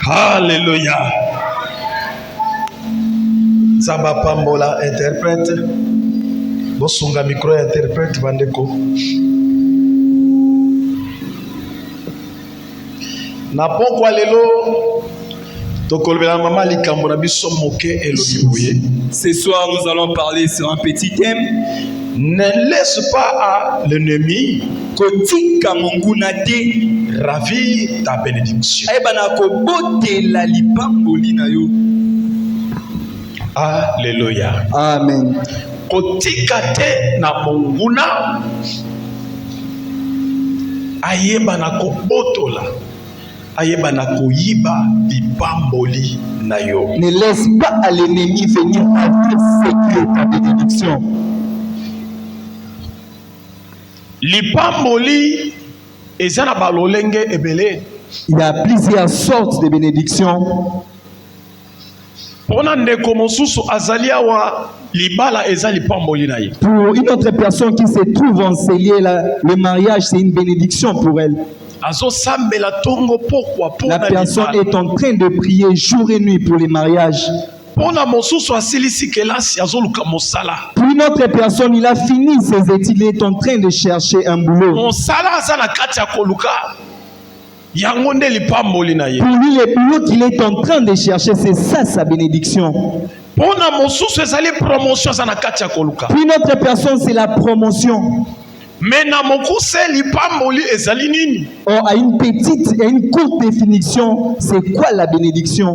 Alléluia. Zamba Pambola interprète. Bosunga micro interprète bandeko. Na pokwa lelo tokolbela mama likambo na biso moke elobi. Ce soir nous allons parler sur un petit thème. Ne laisse pas à l'ennemi Kotika monguna te ravir ta bénédiction. Ebana ko botela lipamboli na yo. Alléluia. Amen. Kotika te na monguna ayeba na ko botola. Ayeba na ko yiba lipamboli na yo. Ne laisse pas à l'ennemi venir sécuriser ta bénédiction. Lipamboli ezana balolenge ebele. Il y a plusieurs sortes de bénédictions. Pona ndeko mosusu azalia wa libala eza lipamboli na ye. Pour une autre personne qui se trouve encelée, le mariage c'est une bénédiction pour elle. Azo sambela tongo pourquoi La personne est en train de prier jour et nuit pour les mariages. Pona mosusu asilisi kelasi azoluka mosala. Pour une autre personne, il a fini ses études, il est en train de chercher un boulot. Mosala azana kati ya koluka. Yango nde lipamboli na ye. Pour lui, le boulot qu'il est en train de chercher, c'est ça sa bénédiction. Pona mosusu ezali promotion azana kati ya koluka. Pour une autre personne, c'est la promotion. Mais na mokuse lipamboli ezali nini? Or, à une petite et une courte définition, c'est quoi la bénédiction?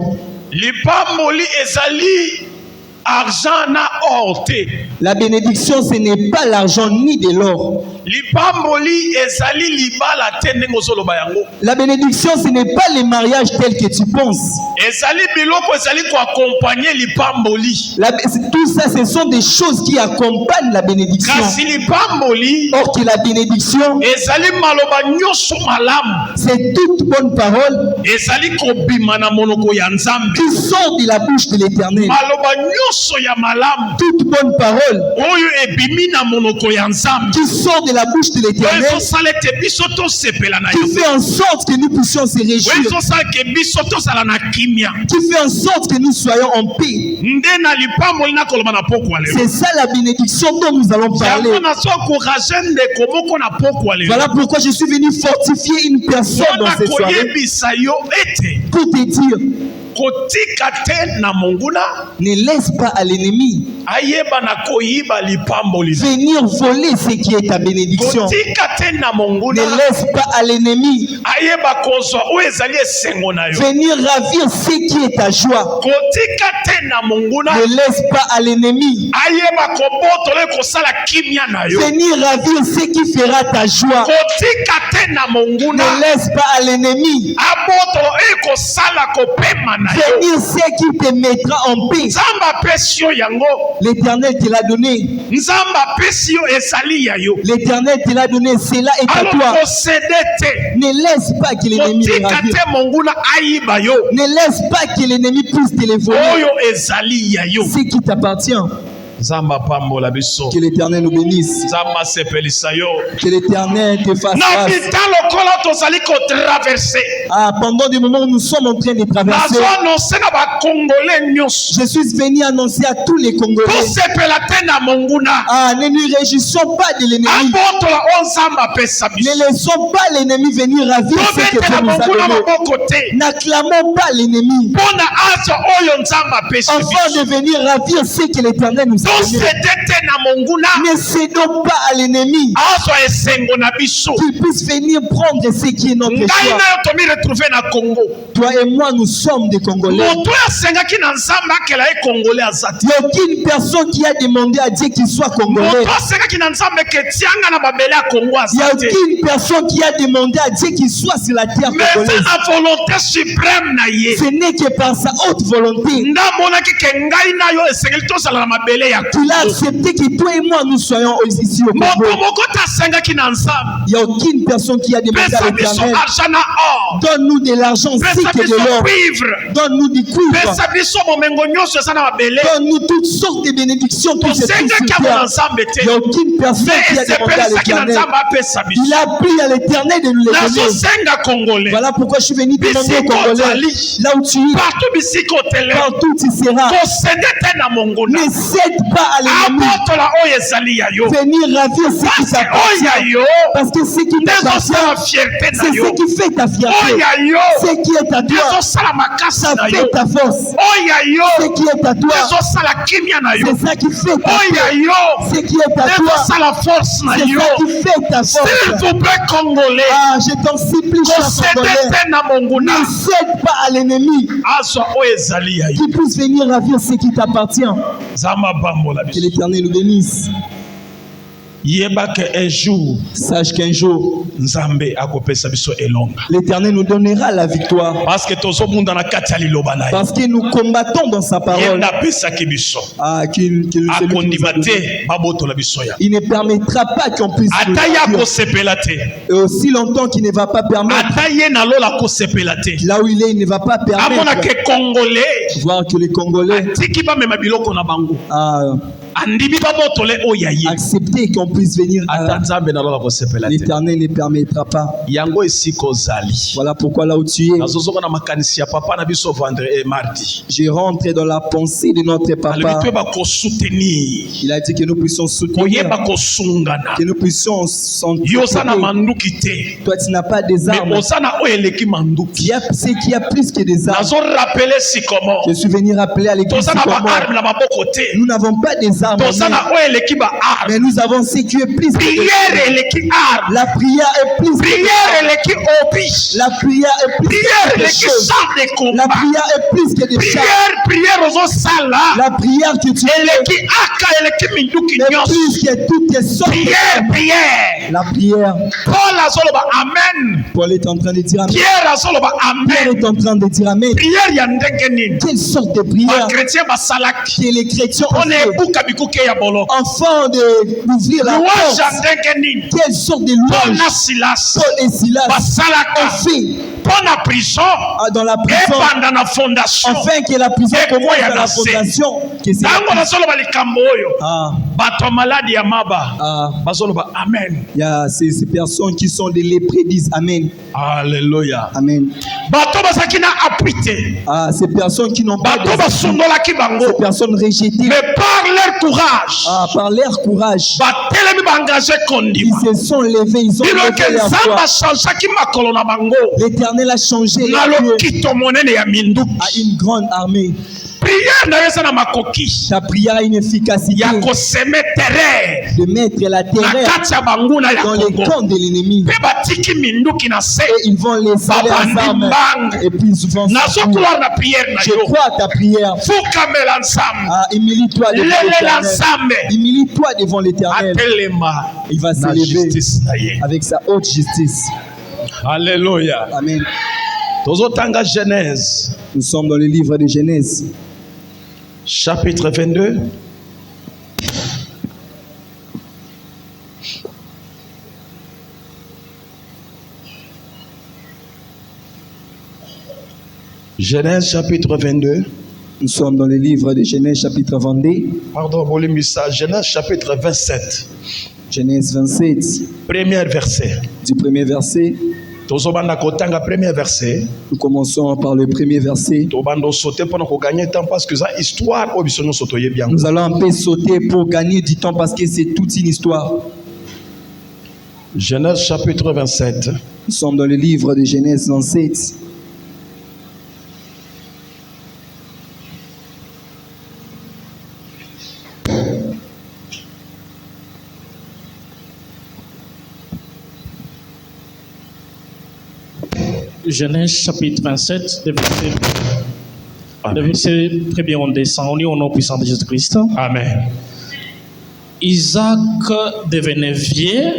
Lipamboli ezali argent na or te. La bénédiction, ce n'est pas l'argent ni de l'or. Lipamboli ezali libala te ndenge ozoloba yango. La bénédiction, ce n'est pas les mariages tels que tu penses. Ezali biloko ezali ko accompagner lipamboli. Tout ça, ce sont des choses qui accompagnent la bénédiction. Kasi lipamboli Or que la bénédiction, ezali maloba nyonso malamu. c'est toute bonne parole Ezali kobima na monoko ya Nzambe. qui sort de la bouche de l'Éternel. Maloba nyonso ya malamu. Toute bonne parole Oyo ebimi na monoko ya Nzambe. qui sort de la bouche de l'Éternel, Oyo sala te biso to sepela na qui yo. fait en sorte que nous puissions se réjouir, Oyo sala ke biso to sala na kimia. qui fait en sorte que nous soyons en paix. Nde na lipamboli na koloba na pokwa lelo. C'est ça la bénédiction dont nous allons parler. Yango na so encourager ndeko moko na pokwa lelo. Voilà pourquoi je suis venu fortifier une personne dans Wana cette soirée koyebisa yo ete pour te dire, kotika te na monguna ne laisse pas à l'ennemi ayeba na koyiba lipamboli. venir voler ce qui est ta bénédiction. Kotika te na monguna Ne laisse pas à l'ennemi ayeba kozwa oyo ezali esengo na yo. venir ravir ce qui est ta joie. Kotika te na monguna Ne laisse pas à l'ennemi ayeba kobotola kosala kimia na yo. venir ravir ce qui fera ta joie. Kotika te na monguna Ne laisse pas à l'ennemi abotola kosala kopema na yo. venir ce qui te mettra en paix. Nzambe apesi yo yango. L'Éternel te l'a donné. Nzambe apesi yo ezali ya yo. L'Éternel te l'a donné. Cela est à Alors toi. kosede te. Ne laisse pas que l'ennemi le Kotika ravire. te monguna ayiba yo. Ne laisse pas que l'ennemi puisse te les voler. Oyo ezali ya yo. Ce qui t'appartient. Nzambe apambola biso. Que l'Éternel nous bénisse. Nzambe asepelisa yo. Que l'Éternel te fasse Na grâce. bita lokola tozali kotraverse. Pendant des moments où nous sommes en train de traverser, Nazo annonce na ba Congolais nyonso. je suis venu annoncer à tous les Congolais. Tosepela te na monguna. Ne nous réjouissons pas de l'ennemi. Abotola o Nzambe apesa biso. Ne laissons pas l'ennemi venir ravir ce que Tobetela Dieu nous a monguna donné. maboko te. N'acclamons pas l'ennemi Mpona aza oyo Nzambe apesi afin biso. de venir ravir ce que l'Éternel nous a donné. Tosede te na monguna. Ne cédons pas à l'ennemi Azwa esengo na biso. qui puisse venir prendre ce qui est notre Ngai choix. na yo tomi retrouver na Congo. Toi et moi, nous sommes des Congolais. Moto asengaki na Nzambe akela ye Congolais azati. Il n'y a aucune personne qui a demandé à Dieu qu'il soit Congolais. Moto asengaki na Nzambe ke tianga na babele ya Congo Il n'y a azati. aucune personne qui a demandé à Dieu qu'il soit sur la terre Mais c'est congolaise. la volonté suprême na ye. Ce n'est que par sa haute volonté. Ndamonaki ke ngai na yo esengeli tosala na mabele ya ya qu'il a accepté que toi et moi nous soyons ici au Congo. moto moko tasengaki na nzambe Il n'y a aucune personne qui a demandé à pesa biso l'Éternel, argent na or donne-nous de l'argent ainsi pesa que de biso l'or, cuivre donne-nous du cuivre, pesa biso bomengo nyonso eza na mabele donne-nous toutes sortes de bénédictions qui se trouvent tosengaki sur amo na terre. nzambe te Il n'y a aucune personne mais qui a demandé à esepelisaki na l'Éternel. nzambe apesa Il biso a pris à l'Éternel de nous les donner. nazosenga congolais Voilà pourquoi je suis venu demander aux Bisiko Congolais, Tali. là où tu es, partout bisika otele partout tu seras, kosende te na monguna ne cède pas à l'ennemi. abotola oyo ezali ya yo Venir ravir ce qui pasi oyo t'appartient. ya yo Parce que ce qui nde t'appartient, ezosala fierté na c'est yo ce qui fait ta oyo fierté. ya yo Ce qui est à nde toi, ezosala makasi ça na yo fait ta force. oyo ya Ce yo qui est à nde toi, ezosala kimia na yo c'est ça qui fait ta oyo ya force. yo Ce qui est à nde toi, ezosala force na c'est yo ça qui fait ta s'il force. vous plaît congolais Ah, je t'en supplie, cher kosende Congolais, te na monguna ne cède pas à l'ennemi azwa oyo ezali ya yo qui puisse venir ravir ce qui t'appartient. zama bambola Que biso l'Éternel nous bénisse. yeba ke un jour Sache qu'un jour, nzambe akopesa biso elonga l'Éternel nous donnera la victoire. parce que tozobunda na kati ya liloba na ye Parce que nous combattons dans sa ye parole. nde apesaki biso Ah, celui qui nous a akondima donné. te babotola biso ya Il ne permettra pas qu'on puisse nous ata ye ravir. akosepela te Et aussi longtemps qu'il ne va pas permettre, ata ye na lola akosepela te là où il est, il ne va pas amona permettre ke congolais voir que les Congolais atiki bamema biloko na bango ah, andimi babotole oyo ya ye accepter qu'on puisse venir ata à nzambe na lola akosepela te l'Éternel ne permettra pas. yango esika ozali Voilà pourquoi là où tu es, nazozoka na makanisi ya papa na biso mardi je rentre dans la pensée de notre alobi papa. toyeba kosoutenir Il a dit que nous puissions soutenir, koyeba kosungana que nous puissions s'entourer. yo oza na manduki te Toi, tu n'as pas des mais armes. oza na oyo eleki manduki Il y a ce qui a plus que des armes. nazorapele sikomo Je suis venu rappeler à l'église toza na Sycomore, baarme na maboko te nous n'avons pas des armes, toza na oyo eleki baarme mais nous avons ce qui est plus que des priere armes. eleki arme La prière est plus que des priere armes. eleki obi La prière est plus priere que des eleki choses. champ de La combat prière est plus que des chars. priere ozosala La prière que tu fais eleki aka eleki minduki est nyonso plus que toutes les sortes. priere La prière, paul azoloba amen Paul est en train de dire Amen. pierre azoloba Pierre amen est en train de dire Amen. priere ya ndenge nini Quelle sorte de prière bakretien basalaki que les chrétiens ont mpona fait ebuka bikuke ya boloko afin d'ouvrir la louange ya porte? ndenge nini Quelle sorte de paul louange na silas Paul et Silas ont basalaka fait mpona prison dans la prison ebanda na fondation afin que la prison Et commence quoi, à la y a fondation. Que c'est ntango nazoloba likambo oyo ah, bato ya maladi ya maba ah, bazoloba amen il y a ces personnes qui sont des lépreux disent Amen. alleluya Amen. bato bazalaki na appui te Ah, ces personnes qui n'ont pas bato de basundolaki bango ces personnes rejetées mais par leur courage par leur courage, batelemi baengage ils kondima se sont levés, ils ont biloke levé leur nzambe foi. achangeaki makolo na bango L'Éternel a changé na leur Dieu lokito monene ya à minduki une grande armée. priere na yo eza na makoki Ta prière a une efficacité ya koseme terreur de mettre la na terreur kati ya banguna ya dans les kongo camps de l'ennemi. mpe batiki minduki na se Et ils vont laisser leurs Babandi armes mbang. et puis ils vont s'enfuir. nazokoloir na priere na Je yo crois à ta prière. fukamela nzambe Ah, humilie-toi devant lelela l'Éternel. nzambe Humilie-toi devant l'Éternel. atelema Il va se na lever justice na ye avec sa haute justice. alleluya Amen. tozotanga genèse Nous sommes dans le livre de Genèse, chapitre 22 Genèse chapitre 22 nous sommes dans le livre de Genèse chapitre 22, pardon bolimbisa Genèse chapitre 27 Genèse 27, premier verset du premier verset. tozobanda kotanga premier verset Nous commençons par le premier verset. tobanda sauter pendant qu'on gagne temps parce que ça histoire au biso nyonso toyebi yango Nous allons un peu sauter pour gagner du temps parce que c'est toute une histoire. Genèse chapitre 27 Nous sommes dans le livre de Genèse 27. Genèse chapitre 27, le verset très bien, on descend, on lit au nom puissant de Jésus-Christ. amen. Isaac devenait vieux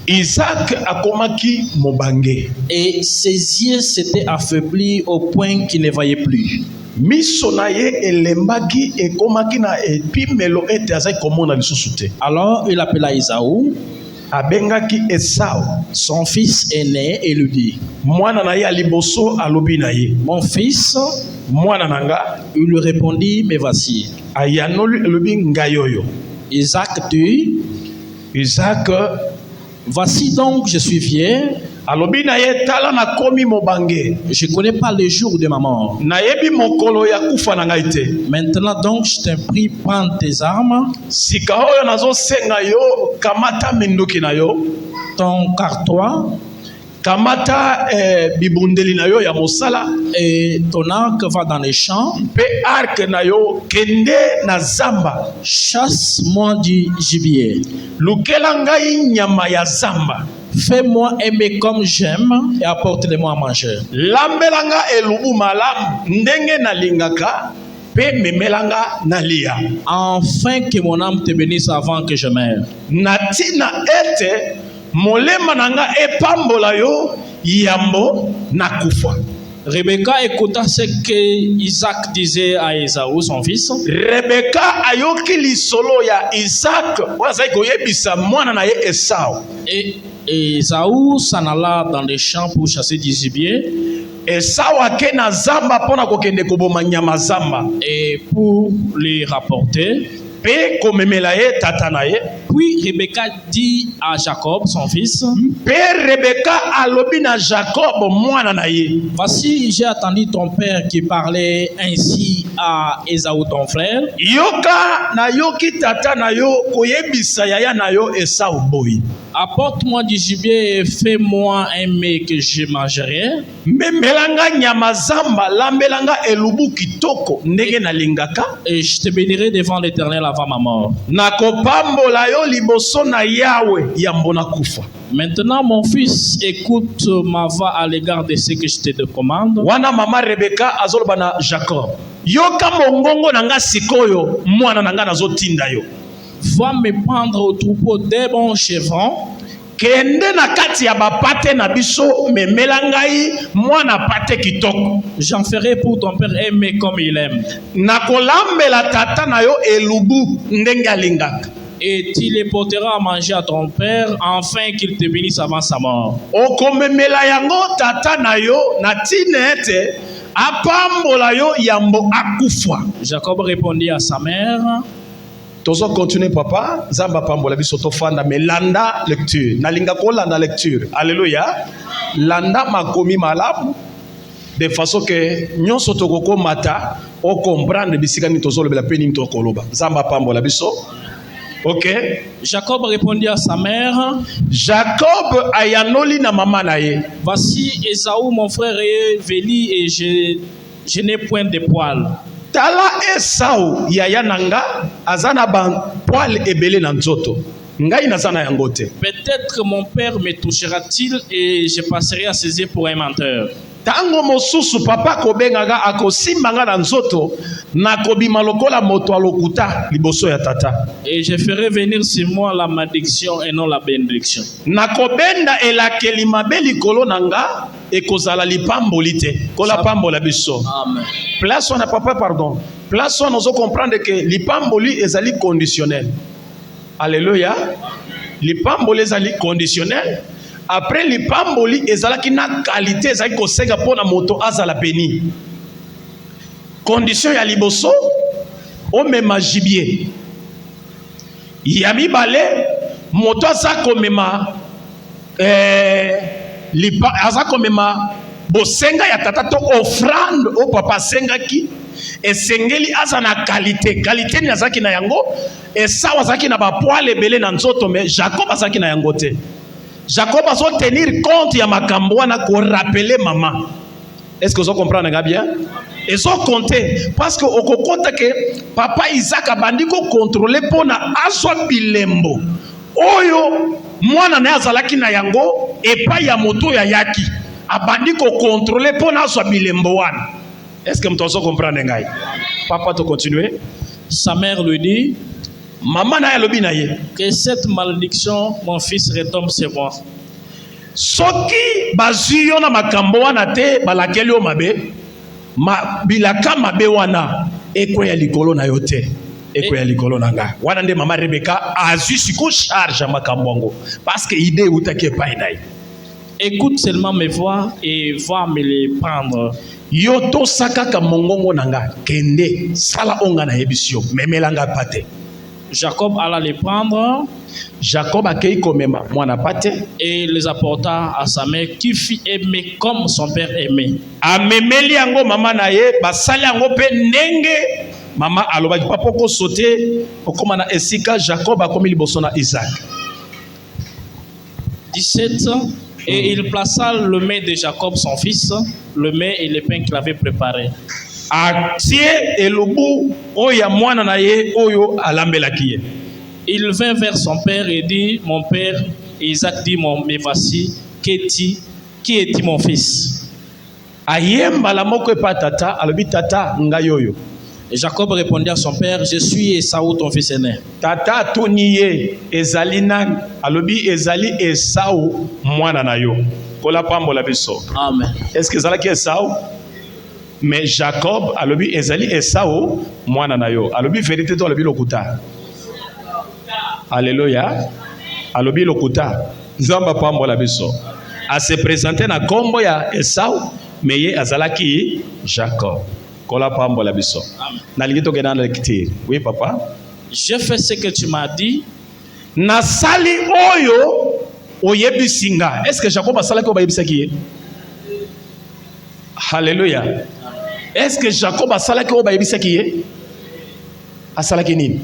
Isaac akomaki mobange et ses yeux s'étaient affaiblis au point qu'il ne voyait plus. miso na ye elembaki ekomaki na epimelo ete azali komona lisusu te. Alors il appela Ésaü, Abengaki Esau, son fils aîné, et lui dit, mwana na ye ya liboso alobi na ye, mon fils, mwana na nga. il lui répondit, mais voici. Ayanoli elobi ngai oyo. Isaac dit, Isaac voici donc je suis vieux, alobi na ye tala na komi mobange, je ne connais pas le jour de ma mort. nayebi mokolo ya kufa na ngai te. Maintenant donc je t'en prie, prends tes armes, Sika oyo nazosenga yo, kamata minduki na yo, ton cartois kamata bibundeli na yo ya mosala, et ton arc, va dans les champs, pe arc na yo kende na zamba, chasse-moi du gibier. lukela ngai nyama ya zamba, Fais-moi aimer comme j'aime et apporte-le-moi à manger. lambelanga elubu malamu ndenge nalingaka, pe memelanga nalia, Afin que mon âme te bénisse avant que je meure. natina ete molema nanga epambola yo yambo nakufa. Rebecca écouta ce que Isaac disait à Ésaü, son fils. Rebeka ayoki lisolo ya Isaac wazali koyebisa mwana na ye Esau. Et Ésaü s'en alla dans les champs pour chasser du gibier Esau ake na zamba pona kokende koboma nyama zamba, et pour les rapporter. pe komemela ye tata na ye. Puis Rebecca dit à Jacob, son fils, Pe Rebeka alobi na Jacob mwana na ye, voici, j'ai entendu ton père qui parlait ainsi à Ésaü, ton frère. yoka na yoki tata na yo koyebisa yaya na yo Esau boyi. Apporte-moi du gibier et fais-moi un mets que je mangerai. Memelanga nyama zamba, lambelanga elubu kitoko ndenge nalingaka, Et je te bénirai devant l'Éternel avant ma mort. nakopambola yo liboso na Yawe yambo nakufa. Maintenant, mon fils, écoute ma voix à l'égard de ce que je te commande. Wana mama Rebeka azoloba na Jacob, yoka mongongo nanga sikoyo mwana nanga nazotinda yo, Va me prendre au troupeau des bons chevrons kende na kati ya bapate na biso memela ngai mwana pate kitoko, j'en ferai pour ton père aimé comme il aime. nakolambela tata na yo elubu ndenge alingaka, Et tu les porteras à manger à ton père, afin qu'il te bénisse avant sa mort. okomemela yango tata na yo na tina ete apambola yo yambo akufa. Jacob répondit à sa mère, Tozo continuer papa, zamba pambola biso tofanda me landa lecture. Nalinga ko landa lecture. Alléluia. Landa makomi malamu de façon que nyonso tokoko mata o comprendre bisika ni tozo lobela pe ni tokoloba. Zamba pambola biso. OK. Jacob répondit à sa mère, Jacob ayanoli na mama na ye. voici Ésaü mon frère est velu et je n'ai point de poils. Tala Esau yaya nanga azana ban poil ebele na nzoto. Ngai nazana yango te. Peut-être mon père me touchera-t-il et je passerai à ses yeux pour un menteur. Tango mosusu papa kobengaga akosimbanga na nzoto nakobima lokola moto alokuta liboso ya tata. Et je ferai venir sur moi la malédiction et non la bénédiction. Nakobenda elakeli mabe likolo nanga ekozala lipamboli te. Kola pambola biso. Amen. Place wana papa pardon. Place wana ozo comprendre que lipamboli ezali conditionnel. Alléluia. Lipamboli ezali conditionnel. Après lipamboli ezalaki na qualité ezali kosenga pona moto azala béni. Condition ya liboso o mema gibier. Ya mibale moto aza komema aza komema bosenga ya tata to offrande o papa sengaki esengeli aza na qualité. Qualité ni azaki na yango Esau azaki na ba poil ebele na nzoto mais Jacob azaki na yango te. Jacob a tenir compte ya makambo wana ko rappeler maman. Est-ce que vous comprenez bien? Et so compter parce que oko compte que papa Isaac abandi ko contrôler pona aswa bilembo. Oyo mwana na azalaki na yango epa ya moto ya yaki. Abandi ko contrôler pona aswa bilembo wana. Est-ce que vous comprenez ngai? Papa to continuer. Sa mère lui dit, Maman na yalobi na ye. que cette malédiction, mon fils, retombe sur moi. Soki bazui yo na makambo wana te balakeli yo mabe. ma bilaka mabe wana ekoya likolo na yo te, ekoya likolo na nga. Wana nde mama Rebecca azwi siko charge ya makambo yango parce que idée utaki epai na ye. Écoute seulement mes voix et va me les prendre. Yo tosaka ka mongongo nanga kende sala onga na yebisio memelanga pate. Jacob alla les prendre. Jacob akei komema mwana pate et les apporta à sa mère qui fit aimer comme son père aimait. Amemeli yango mama na ye basali yango pe ndenge mama alobaki papa ko sauter okoma na esika Jacob akomi liboso na Isaac. 17. Et il plaça le mets de Jacob son fils, le mets et le pain qu'il avait préparé. Atie elobu oya mwana na ye oyo alambelaki ye. Il vint vers son père et dit, mon père. Et Isaac dit, mais voici, qui est mon fils? Ayemba la moko epa tata alobi tata ngayoyo. Et Jacob répondit à son père, je suis Esaü ton fils aîné. Tata tuniye ezali nan alobi ezali Esaü mwana na yo. Kola pambola biso. Amen. Est-ce que ezalaki Esaü? Mais Jacob alobi ezali Esaü mwana na yo. Alobi vérité to alobi lokuta. Alléluia. Alobi lokuta. Nzamba pambola biso. A se présenter na kombo ya Esaü mais ye azalaki Jacob. Kola pambola biso. Nalingi to gena na kiti. Oui papa. J'ai fait ce que tu m'as dit. Nasali oyo oyebisinga. Est-ce que Jacob asalaki obayebisaki ye? Alléluia. Est-ce que Jacob asalaki obayebisaki ye? Asalaki nini?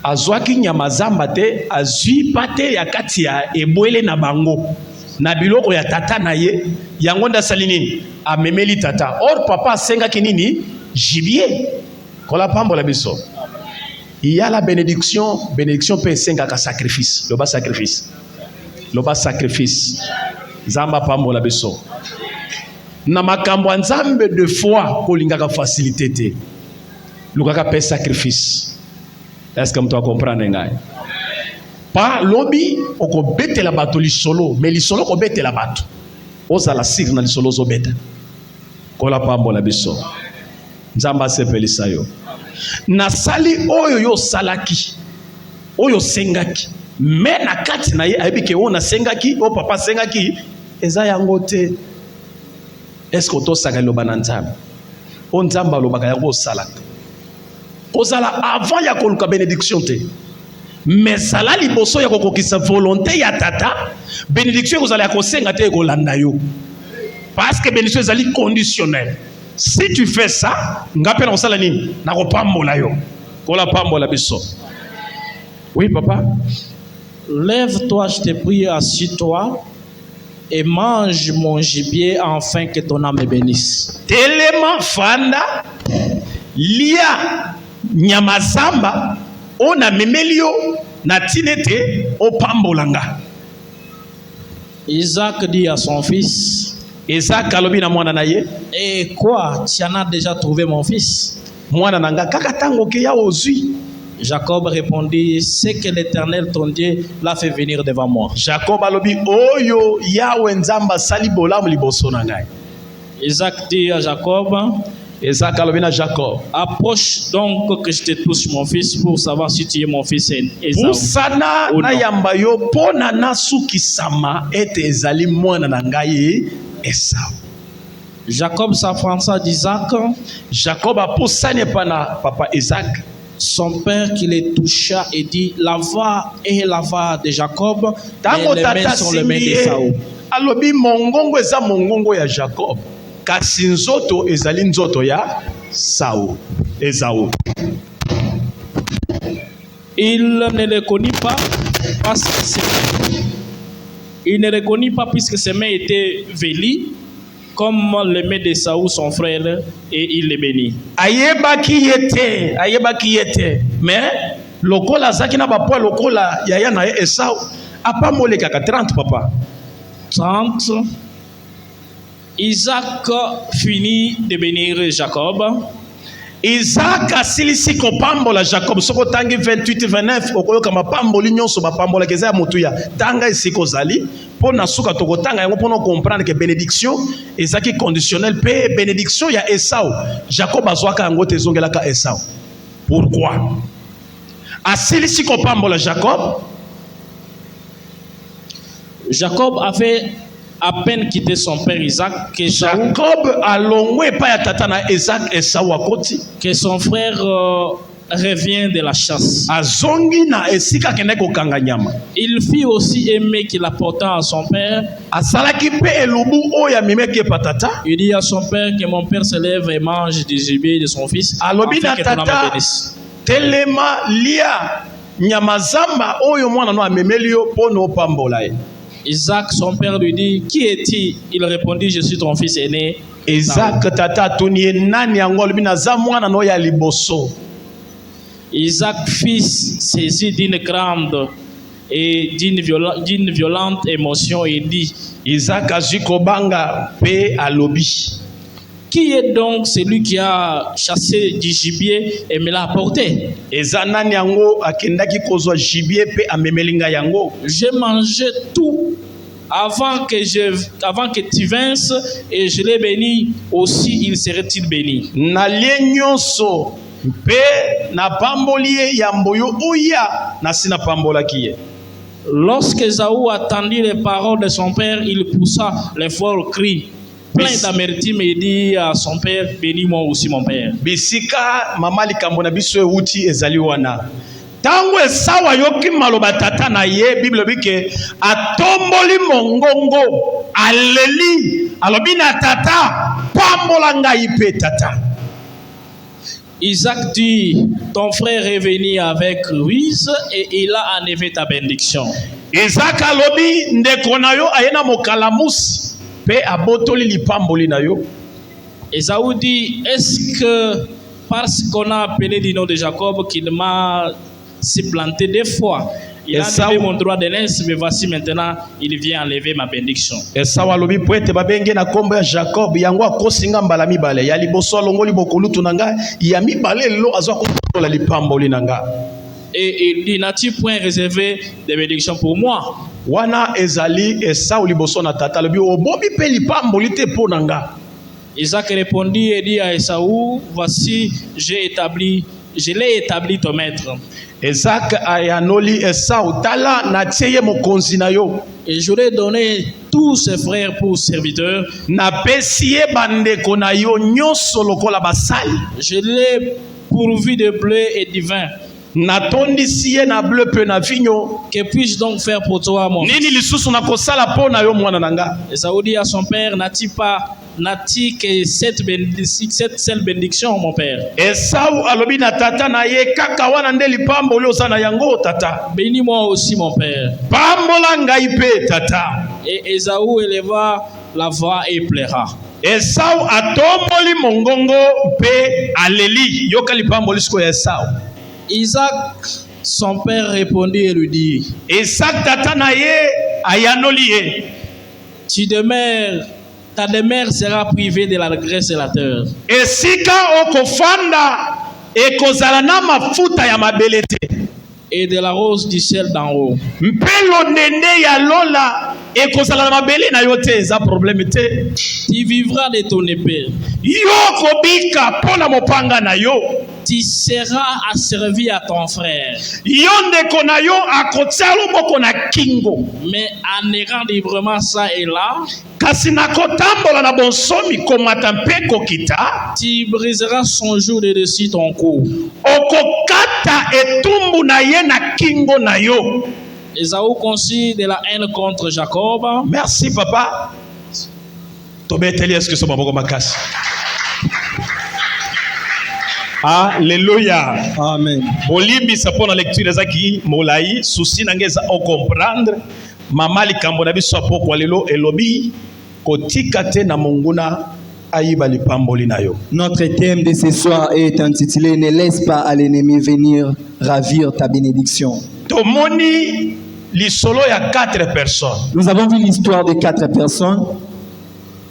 Azwaki nyama zamba te, azwi pate ya kati ya ebwele na bango. Na biloko ya tata na ye, yango ndasali nini? Amemeli tata. Or papa asengaki nini? Gibier. Kola pambola biso. Il y a la bénédiction peut esengaka sacrifice. Loba sacrifice. Loba sacrifice. Zamba pambola biso. Na makambo nzambe de foi kolingaka facilité te. Lukaka pe sacrifice. Est-ce que tu comprends ngai? Pa lobi okobete la bato lisolo, mais lisolo ko bete la bato. Oza la sig na lisolo zo beta. Kola pambola biso. Nzamba sepelisa yo. Nasali oyo yo salaki. Oyo sengaki. Mais na kati na ye ayebike o na sengaki, o papa sengaki, eza yango te. Est-ce que to saka loba na nzambe? O nzamba lobaka ya ko salaka. Ozala avant ya koluka bénédiction te. Mais sala liboso ya kokokisa volonté ya tata, bénédiction kozala ya kosenga te kolanda yo. Parce que bénédiction ezali conditionnelle. Si tu fais ça, ngape na kosala nini? Na kopambola yo. Kola pambola biso. Oui papa. Lève-toi, je te prie, assis-toi et mange mon gibier afin que ton âme bénisse. Telema fanda lia nyamazamba ona memelio na tinete opambolanga. Isaac dit à son fils, Isaac alobi na mwana na ye, et quoi, tu en as déjà trouvé mon fils? Mwana nanga kaka tango ke ya ozui. Jacob répondit, c'est que l'Éternel ton Dieu l'a fait venir devant moi. Jacob alobi oyo yawe nzamba sali bolamu liboso na ngai. Isaac dit à Jacob, Isaac alobi na Jacob, approche donc que je te touche mon fils pour savoir si tu es mon fils Esaü. Pusana na yamba yo pona na sukisama ete ezali mwana na ngai Esaü. Jacob s'avança d'Isaac. Jacob a pusane pa na papa Isaac. Son père qui les toucha et dit, la voix est la voix de Jacob, Tango et les mains sont les mains simie, d'Esaü. alobi mongongo eza mongongo ya Jacob. Kasi nzoto ezali nzoto ya Esaü. Il ne le reconnut pas parce que il ne reconnut pas puisque ses mains étaient vêlues comme les mains d'Esaü son frère et il les bénit. Ayebaki yete. Mais lokola zaki na ba poil lokola yaya na Esaü apamoleka ka 30 papa. 30. Isaac finit de bénir Jacob. Isaac asilisi kopambola Jacob. Soko tangi 28-29 okoyoka mapamboli nyonso bapambola keza ya motuya. Tanga esiko zali pour nasuka tokotanga yango pour comprendre que bénédiction ezaki conditionnel pe bénédiction ya Esau Jacob azwaka yango te zongelaka Esau. Pourquoi? Asilisi kopambola Jacob avait à peine quitté son père Isaac que Jacob a longwe pa ya tata na Isaac Esau akoti que son frère revient de la chasse. Azongi na esika kende kokanga nyama. Il fit aussi aimer qu'il apporta à son père. Asalaki pe elubu oya mimeke patata. Il dit à son père que mon père se lève et mange du gibier de son fils. Alobi na tata telema lia nyama zamba oyo mwana no amemeli yo pono pambola ye. Isaac, son père, lui dit, qui est-il? Il répondit, je suis ton fils aîné. Isaac tata tunie nani angol bina za mwana no ya liboso. Isaac fut saisi d'une grande et d'une violente émotion et dit, Isaac azikobanga pe alobi. Qui est donc celui qui a chassé du gibier et me l'a apporté? Eza nani yango akendaki kozwa gibier pe amemelinga yango. J'ai mangé tout avant que tu vinsses et je l'ai béni aussi, il serait-il béni. Nalie nyonso pe na pamboli ya mboyo oya na sina pambola kiye. Lorsque Esaü attendit les paroles de son père, il poussa les forts cris. Plein d'amertume et dit à son père, bénis-moi aussi mon père. Bisika mama likambo na biso euti ezali wana. Tango Esau ayoki maloba tata na ye Bible bike atomboli mongongo aleli alobi na tata pambola ngai pe tata. Isaac dit, ton frère est venu avec ruse et il a enlevé ta bénédiction. Isaac alobi ndeko na yo ayena mokalamusi. Esaü dit, est-ce que parce qu'on a appelé du nom de Jacob qu'il m'a supplanté deux fois? Il a enlevé mon droit de naissance, mais voici maintenant, il vient enlever ma bénédiction. Esau alobi poete babenge na kombo ya Jacob yango akosinga mbala mibale ya liboso alongoli bokolutu nanga ya mibale lo azwa kotola lipamboli nanga. Et il dit, n'as-tu point réservé des bénédictions pour moi? Wana ezali Esau liboso na tata lobi obobi pe lipamboli te po nanga. Isaac répondit et dit à Esaü, voici, je l'ai établi ton maître. Isaac ayanoli Esau tala na tieye mokonzi na yo. Et je lui ai donné tous ses frères pour serviteurs. Na pesie bandeko na yo nyonso lokola basali. Je l'ai pourvu de bleu et de vin. Natondisiye na bleu pe na vigno. Que puis-je donc faire pour toi, mon fils? Nini lisusu na kosala po na yo mwana nanga. Esaü dit à son père, n'as-tu que cette seule bénédiction, mon père? Esau alobi na tata na ye kaka wana nde lipambo leo sana yango tata. Bénis-moi aussi, mon père. Pambola ngai pe tata. Et Esaü éleva la voix et pleura. Esau atomboli mongongo pe aleli yoka lipambo lisiko ya Esau. Isaac, son père, répondit et lui dit, Isaac tata na ye ayanoli ye. Ta demeure sera privée de la graisse et la terre. Esika okofanda ekozala na mafuta ya mabele te. Et de la rose du ciel d'en haut. Mpelo nende ya lola ekozala na mabele na yo te eza problème te. Tu vivras de ton épée. Yo kobika pona mopanga na yo. Tu seras asservi à ton frère. Yo ndeko na yo akotia loboko na kingo. Mais en errant librement ça et là, kasi nakotambola na bonsomi komata mpe kokita. Tu briseras son joug de dessus ton cou. Okokata etumbu na ye na kingo na yo. Esaü conçut de la haine contre Jacob. Merci papa. Tobeteli est-ce que so baboko makasi. Alléluia. Amen. Bolibi sapo na lecture ezaki molai souci nangeza o comprendre mama likambo na biso apo kwa lelo elobi kotika te na monguna ayiba lipamboli na yo. Notre thème de ce soir est intitulé Ne laisse pas à l'ennemi venir ravir ta bénédiction. Tomoni lisolo ya 4 personnes. Nous avons vu l'histoire de 4 personnes.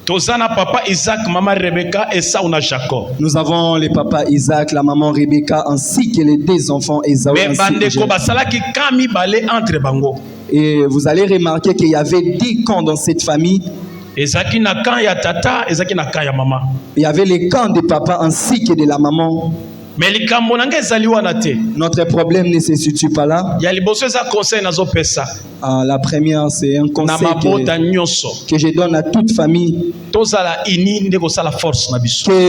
Tozana papa Isaac, maman Rebecca et Saouna Jacob. Nous avons le papa Isaac, la maman Rebecca, ainsi que les deux enfants Esaü. Mais bandeko basalaki kami balé entre bango. Et vous allez remarquer qu'il y avait 10 camps dans cette famille. Ezaki na kan ya tata, ezaki na kan ya mama. Il y avait les camps de papa ainsi que de la maman. Mais likambo nanga ezali wana te. Notre problème ne se situe pas là. Ya liboso eza conseil nazo pesa. La première, c'est un conseil que je donne à toute famille. Que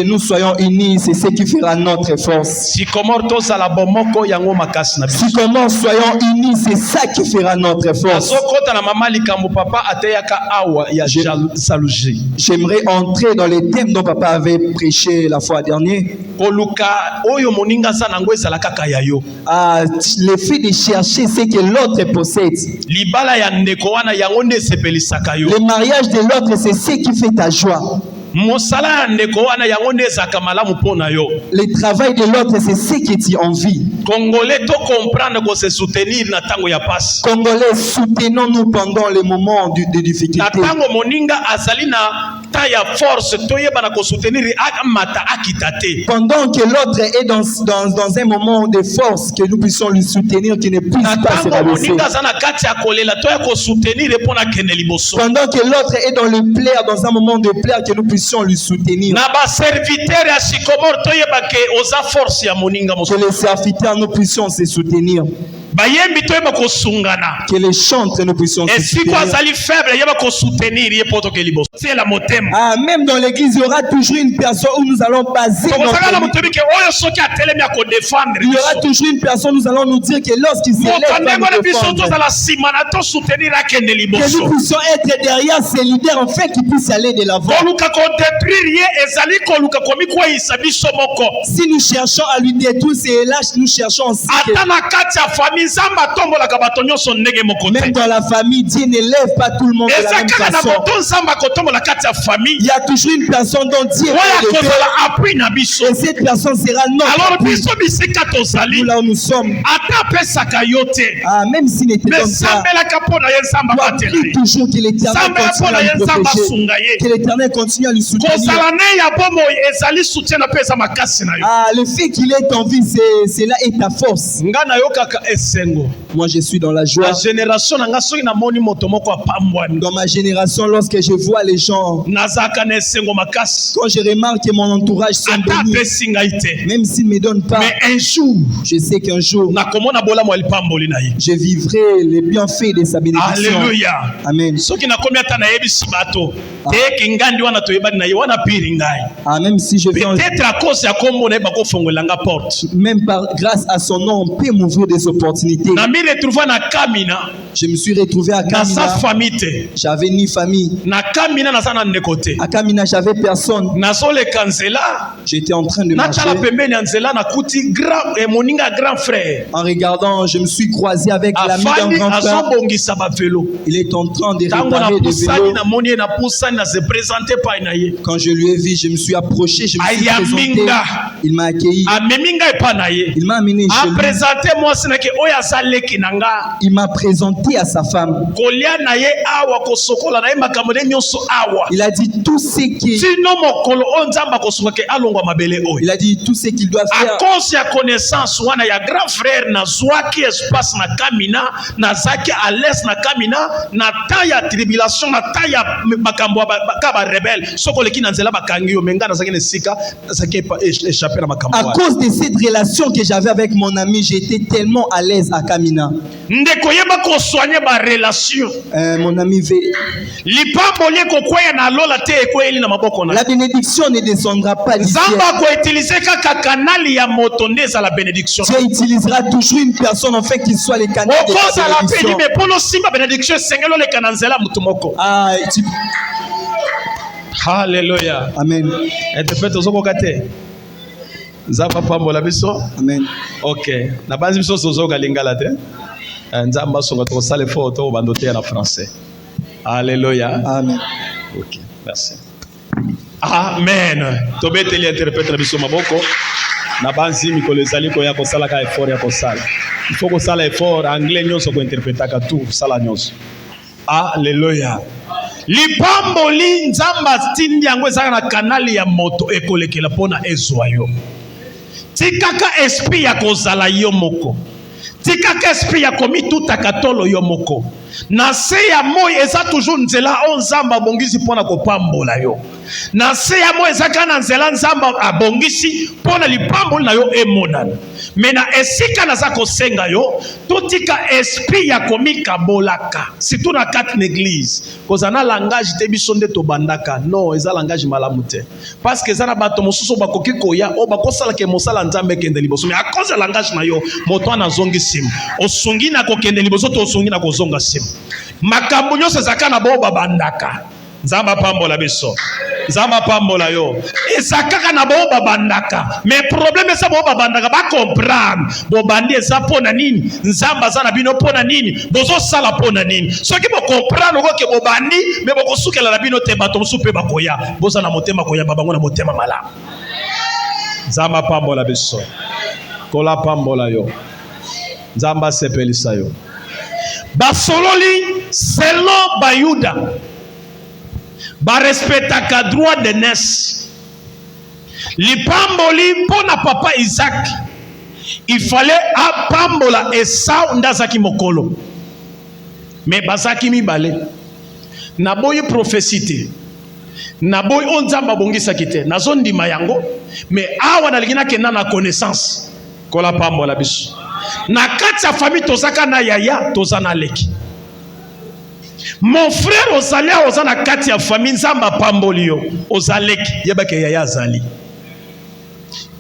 nous soyons unis, c'est ce qui fera notre force. Si comment soyons unis, c'est ça qui fera notre force. J'aimerais entrer dans les thèmes dont papa avait prêché la fois dernière. Le fait de chercher ce que l'autre possède. Le mariage de l'autre, c'est ce qui fait ta joie. Le travail de l'autre, c'est ce qui tu envie. Congolais, soutenons-nous pendant les moments de difficulté. Pendant que l'autre est dans un moment de force, que nous puissions lui soutenir, qu'il ne puisse pas se rabaisser. Pendant que l'autre est dans le plaire, dans un moment de plaire, que nous puissions lui soutenir. Que les serviteurs, nous puissions se soutenir. Que les chantres, nous puissions se soutenir. Même dans l'église, il y aura toujours une personne où nous allons baser notre vie. Il y aura toujours une personne où nous allons nous dire que lorsqu'il se lève, que nous puissions être derrière ces leaders en fait qu'ils puissent aller de l'avant. Si nous cherchons à lui détruire, c'est là que nous cherchons aussi. Même dans la famille, Dieu ne lève pas tout le monde de la même façon. Il y a toujours une personne dont Dieu est levé. Et cette personne sera notre appui. Nous là où nous sommes. Même s'il n'était comme ça, doit prier toujours que l'Éternel continue à lui protéger. Que l'Éternel continue à lui soutenir. Le fait qu'il est en vie, c'est là est ta force. Moi je suis dans la joie. Dans ma génération, lorsque je vois les gens, quand je remarque que mon entourage sont bénis, même s'ils ne me donnent pas, mais un jour, je sais qu'un jour, je vivrai les bienfaits de sa bénédiction. Alléluia. Amen. Même si je viens, même grâce à son nom, on peut m'ouvrir des opportunités. Je me suis retrouvé à Kamina. J'avais ni famille. À Kamina, j'avais personne. J'étais en train de marcher. En regardant, je me suis croisé avec l'ami d'un grand frère. Il est en train de réparer des vélos. Quand je lui ai vu, je me suis approché, je me suis présenté. Il m'a accueilli. Il m'a amené chez lui. Il m'a présenté à sa femme. Il a dit tout ce qui. Il a dit tout ce qu'il doit faire. À cause de cette relation que j'avais avec mon ami, j'étais tellement à l'aise à Kamina. Mon ami la bénédiction ne descendra pas du ciel. Dieu utilisera toujours une personne en fait qui soit le canal de la bénédiction. Alléluia. Amen. Amen. Ok. Na banzi biso sozoga lingala te. Nzamba songa to sale photo bandote na français. Alléluia. Amen. Ok. Merci. Amen. Tobeteli interprète biso maboko. Na banzi mikolo ezali ko ya ko sala ka effort ya ko sala. Il faut ko sala effort anglais nyonso ko interpréter ka tout sala nyonso. Alléluia. Lipamboli nzamba tindi yango ezaka na kanali ya moto ekolekela pona ezwa yo. Tikaka esprit ya kozala yo moko. Tikaka esprit ya komituta katolo yo moko. Na se ya moi eza toujours nzela o nzamba abongisi pona kopambola yo. Na se ya moi eza kana nzela nzamba abongisi pona lipamboli na yo emonana. Mena esika naza kosenga yo totika esprit ya komika bolaka. Surtout na quatre l'église. Kozana langage te biso nde to bandaka. Non, eza langage malamu te. Parce que zana bato mosusu bakoki koya o bakosala ke mosala nzambe kende liboso. Mais à cause de langage na yo, moto ana zongi sim. Osungi na kokende liboso to osungi na kozonga sim. Makambo nyonso ezaka na bo babandaka. Nzamba pambola biso. Nzamba pambola yo. Ezaka na bo babandaka. Mais problème eza bo babandaka ba comprendre. Bo bandi eza pona nini? Nzamba za na bino pona nini? Bozo sala pona nini? Soki bo comprendre ko ke bo bandi, mais bo kosukela na bino te bato musupe bakoya. Boza na motema koya babango na motema malamu. Nzamba pambola biso. Kola pambola yo. Nzamba sepelisa yo. Basololi selon Bayuda ba respectaka droit de naissance. Lipamboli pona papa Isaac, il fallait apambola Esau ndazaki mokolo. Mais bazaki mibale. Naboyi prophétie. Naboyi onzamba bongisa kite. Nazondima yango. Mais awa naligina kena na connaissance. Kola pambola biso. Na kati ya famille tozaka na yaya tozana leki. Mon frère ozalia ozana kati ya famille nzamba pamboli yo ozaleki yebake yaya azali.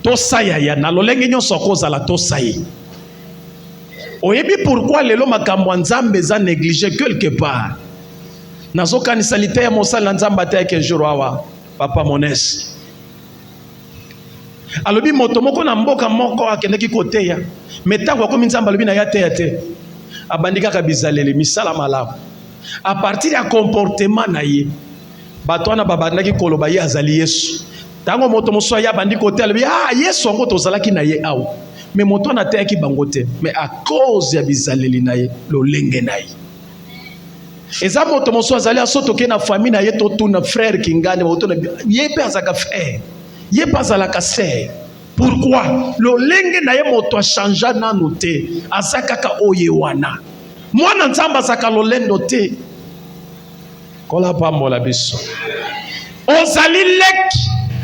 Tosa yaya na lolenge nyonso kozala tosa ye. Oyebi pourquoi lelo makambo nzambe za négligé quelque part. Nazoka ni salite ya mosala nzamba te ke jour awa papa Monesi. Alobi moto moko na mboka moko akendeki koteya. Metango akomi nzamba alobi na ya te. Abandika ka bizalele misala malamu. À partir ya comportement na ye. Bato wana babandaki koloba ye azali Yesu. Tango moto moso ya bandi kote alobi Yesu ngo tozalaki na ye awo. Mais moto na te ki bangote. Mais à cause ya bizaleli na ye lolenge na ye. Eza moto moso azali asoto ke na famille na ye to tuna frère kingane moto na ye pe azaka frère. Ye pas à la casse. Pourquoi? Le lenge na ye moto a changé na noté. Azaka oye wana. Mwana nzamba zaka lolendo te. Kola pambola biso. Ozali lek.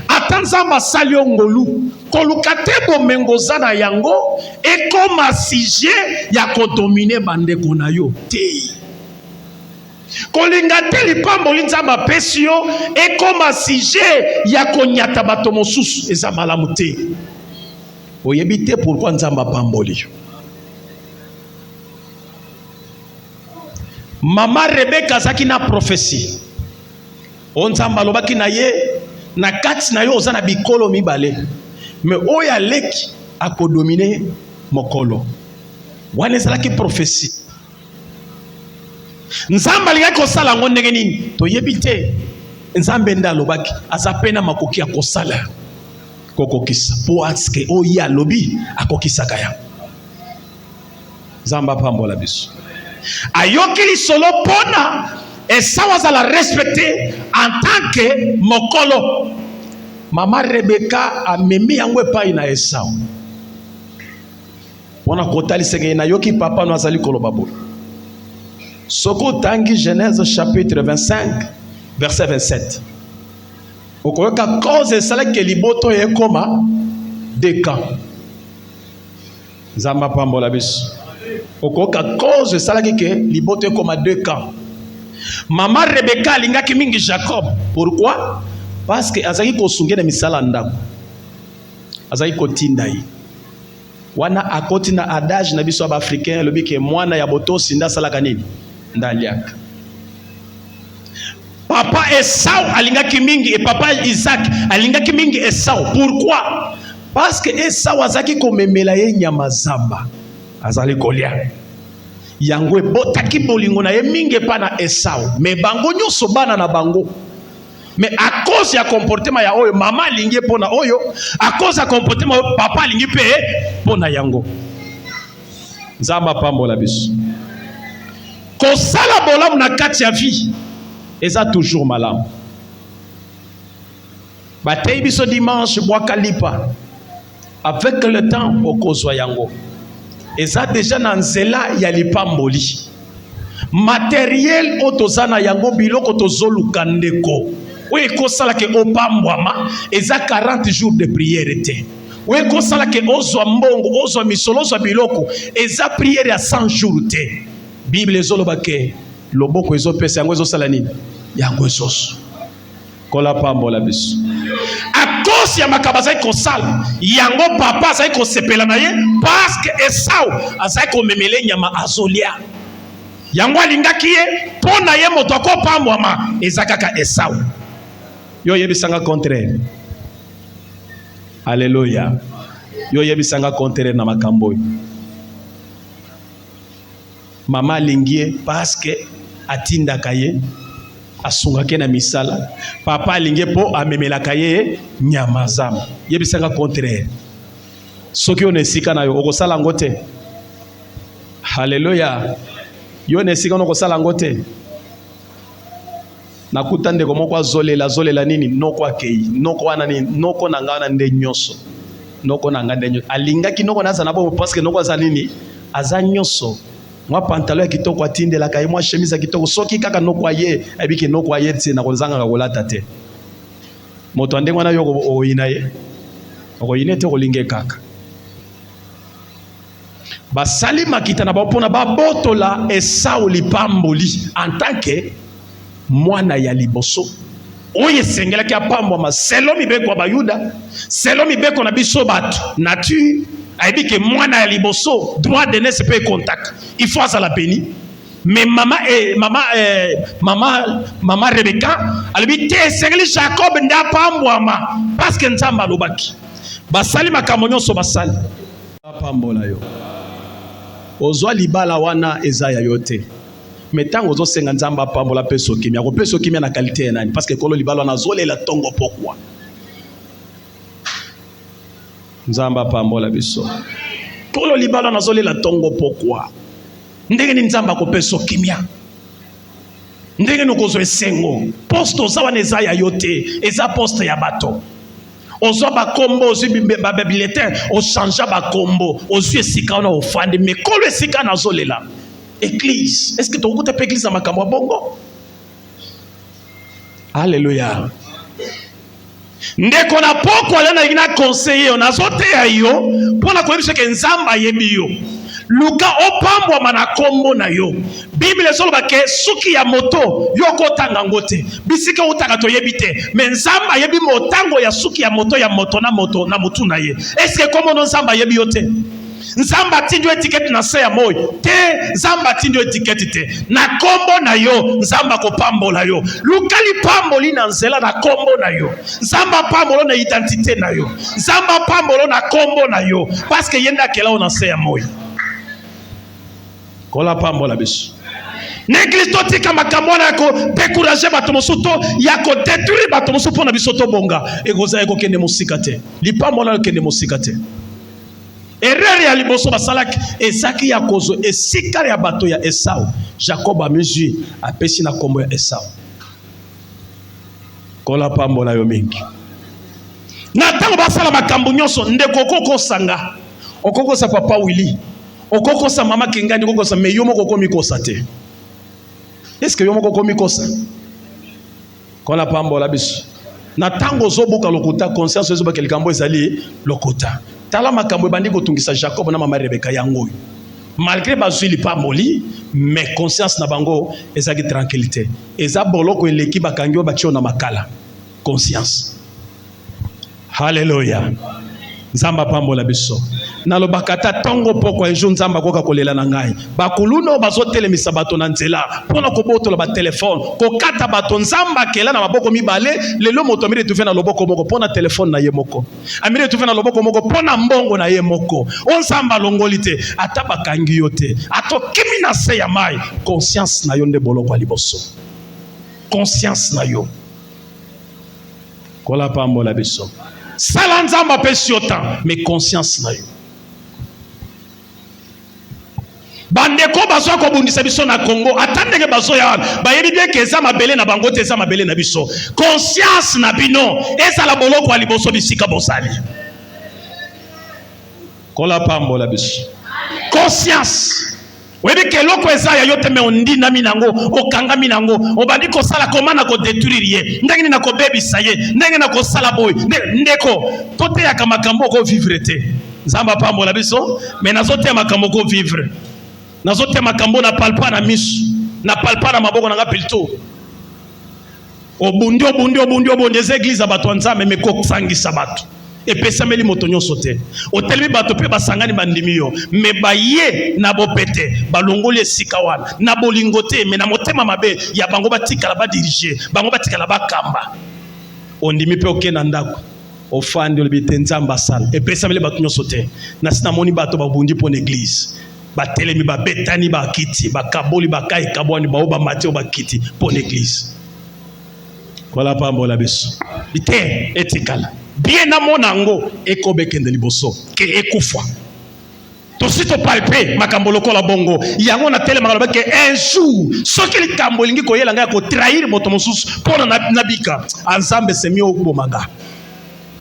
Atanzamba sali ngolu. Kolukate bomengoza na yango. E koma sujet ya kodomine bande kona yo. Te. Kolingate lipamboli nzamba pesio e koma sujet ya konyata bato mosusu eza malamu te. Oyebi te pourquoi nzamba pamboli. Mama Rebecca zaki na prophétie. On nzamba lobaki na ye na kati na yo ozana bikolo mibale. Mais oya leki akodomine mokolo. Wana ezalaki prophétie. Nzamba lingaki kosala ngo ndenge nini toyebi te. Nzambe nda lobaki azapena makoki ya kosala kokokisa po aske oya lobi akokisaka ya. Nzamba pambola biso. Ayoki lisolo pona Esau azala respecté en tant que mokolo. Mama Rebecca amemi yango epai na Esau. Pona kotali senge na yoki papa no azali koloba bo. Soko tangi Genèse chapitre 25 verset 27. Okoyoka cause sala ke liboto ekoma de camps. Nzamba pambola biso. Okoyoka cause sala ke liboto ekoma de camps. Mama Rebecca alingaki mingi Jacob. Pourquoi? Parce que azaki kosunge na misala ndako. Azaki kotinda yi. Wana akoti na adage na biso ba africain lobi ke mwana ya botosi nda salaka nini? Ndaliaka. Papa Esau alingaki mingi et papa Isaac alingaki mingi Esau. Pourquoi? Parce que Esau azaki komemela ye nyama zamba. Azali kolia. Yango botaki bolingo na ye mingi pa na Esau. Mais bango nyonso bana na bango. Mais à cause ya comportement ya oyo mama alingi pona oyo, à cause ya comportement papa alingi pe pona yango. Nzamba pambola biso. Kosala bolamu na kati ya vie. eza toujours malamu. Batei biso dimanche bwakalipa. Avec le temps okozwa yango. Eza déjà na nzela ya lipamboli. Matériel otozana yango biloko tozoluka ndeko. Oye kosala ke opambwama eza 40 jours de prière te. Oye kosala ke ozwa mbongo, ozwa misolo, ozwa biloko eza prière ya 100 jours te. Bible ezoloba ke loboko ezopesa yango ezosala nini? Yango ezoso. Kola pambola biso. A cause ya makaba zai kosala yango papa zai kosepela na ye parce que Esau azai komemele nyama azolia. Yango alingaki ye pona ye moto akopambwama ezakaka Esau. Yo yebisanga contraire. Alléluia. Yo yebisanga contraire na makambo. Mama alingie parce que atindaka ye asungake na misala. Papa alingie po amemelaka ye nyama zamu. Yebisanga contraire. Soki onesika na yo okosala ngote. Alléluia. Yo nesika okosala ngote. Nakuta ndeko moko azolela nini noko akei noko wana nini noko nangana nde nyoso noko nangana nyoso alingaki noko naza na bo parce que noko aza nini aza nyoso mwa pantalon ya kitoko atindela kai mwa chemise ya kitoko soki kaka noko aye abiki noko aye tse na kozanga ka kolata te moto ande mwana yoko oyina ye oyine te kolinge kaka basali makita na bapona babotola Esau lipamboli en tant que mwana ya liboso oye sengela ki apambwama selo mibeko ya bayuda selo mibeko na biso bato nature aibike mwana ya liboso droit de naissance pe contact il faut azala béni mais mama Rebecca alibi te sengeli Jacob nda apambwama parce que nzamba alobaki basali makambo nyonso basali apambola yo ozwa libala wana eza ya yote. Mais tant aux autres nzamba pambola peso kimia ko peso kimia na qualité nani parce que kolo libalo na zolela tongo pourquoi nzamba pambola biso kolo libalo na zolela tongo pourquoi ndenge ni nzamba ko peso kimia ndenge no kozo esengo poste za wana eza ya yote eza poste ya bato ozo ba kombo ozo ba bulletin o changea ba kombo ozo esika na ofande mais kolo esika na zolela Église, est-ce que tu as église dans ma caméra bongo? Alléluia. Ndeko na poko ala na ina conseiller on azote ya yo pona ko yebise ke nzamba yebi yo. Luka opambwa mana kombo na yo. Bible ezoloba ke suki ya moto yo kotanga ngote. Bisika utanga to yebite. Mais nzamba yebi motango ya suki ya moto na motu na ye. Est-ce que comme on nzamba yebi yo te? Nzamba tindio etiketi na se ya moyo te nzamba tindio etiketi te na kombo na yo nzamba ko pambola yo lukali pamboli na nzela na kombo na yo nzamba pambolo na identité na yo nzamba pambolo na kombo na yo parce que yenda kela na se ya moyo kola pambola biso n'église to tika makambo na ko décourager bato mosuto ya ko détruire bato mosuto na biso to bonga ekoza eko kende musika te lipambola kende musika te. Erreur ya liboso basalaki ezaki ya kozo esika ya bato ya Esau Jacob a mesure apesi na kombo ya Esau kola pambola yo mingi na tango basala makambo nyonso ndeko okokosanga okokosa papa Willy okokosa mama Kingani okokosa me yo moko komi kosa te est-ce que yo moko komi kosa kola pambola biso na tango zobuka lokuta conscience ezoba kelikambo ezali lokuta tala makambo bandi kotungisa Jacob na mama Rebecca yango malgré bazwi lipamboli mais conscience na bango ezaki tranquillité eza boloko eleki bakangi batio na makala conscience. Hallelujah. Nzamba pambola biso nalobaka ta tongo poko ejo nzamba koka kolela na ngai bakuluno bazotelemisa bato na nzela pona kobotola ba telefone kokata bato nzamba kela na maboko mibale lelo moto amire tufe na loboko moko pona telefone na ye moko amire tufe na loboko moko pona mbongo na ye moko on nzamba longoli te ata bakangi yo te atokimi na se ya mai conscience na yo nde boloko ya liboso conscience na yo kola pambola biso sala nzamba pesi yo temps mais conscience na yo bandeko bazo ko bundisa biso na Congo atandeke bazo ya bayebi bien ke eza mabele na bango te eza mabele na biso conscience na bino eza la boloko ali boso bisika bosali kola pambo la biso conscience webi ke loko eza ya yote me ondi na minango okanga minango obandi ko sala komana ko détruire ye ndenge na ko bebisa ye ndenge na ko sala boy ndeko tote ya kamakambo ko vivre te zamba pambo la biso mais nazote makambo ko vivre nazote makambo na palpa na misu na palpa na maboko na ngapilto obundi eza église ya bato nzambe me ko sangisa bato epesameli moto nyonso te otelemi bato pe basangani bandimi yo me baye na bopete balongoli esika wana na bolingo te me na motema mabe ya bango batikala badirige bango batikala bakamba ondimi pe okena ndako ofandi olobi te nzambe asala epesameli bato nyonso te na sina moni bato babundi mpo na église batelemi babetani bakiti bakaboli bakai kabwani bao bamati o bakiti mpo na église kola pambola biso bite etikala bien na monango ekobekende liboso ke ekufa to sito palpe makambo lokola bongo yango na tele makalo ke un jour soki likambo lingi koyela ngaya ko trahir moto mosusu pona na bika ensemble semi okubomanga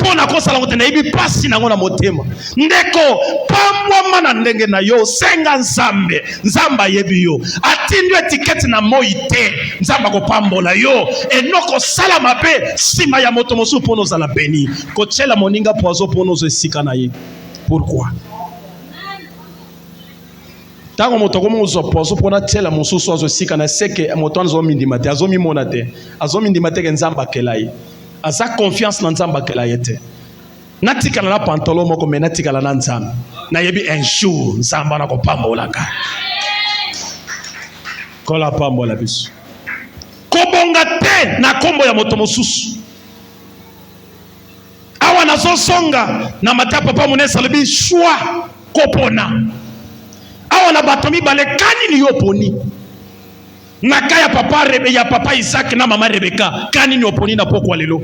pona ko sala ngotena ibi pasi nango na motema ndeko pambwa mana ndenge na yo senga nzamba yebi yo atindwe etiketi na moite nzamba ko pambola yo enoko sala mabe sima ya moto mosu pono za la beni ko tshela moninga poazo pono zo sika na ye pourquoi tango moto ko mo zo poazo pona tshela mosusu azo sika na seke moto anzo mindima te azo mimona te azo mindima te nzamba kelai asa confiance na nzamba kela yete natikala na pantolo moko me natikala na nzamba na yebi un jour nzamba na ko pambola ka kola pambola biso kobonga te na kombo ya moto mosusu awa nazo songa na mata papa munesa lebi shwa kopona awa na batomi bale kani ni yoponi naka ya papa Rebe ya papa Isaac na mama Rebeka kani ni oponi na poko lelo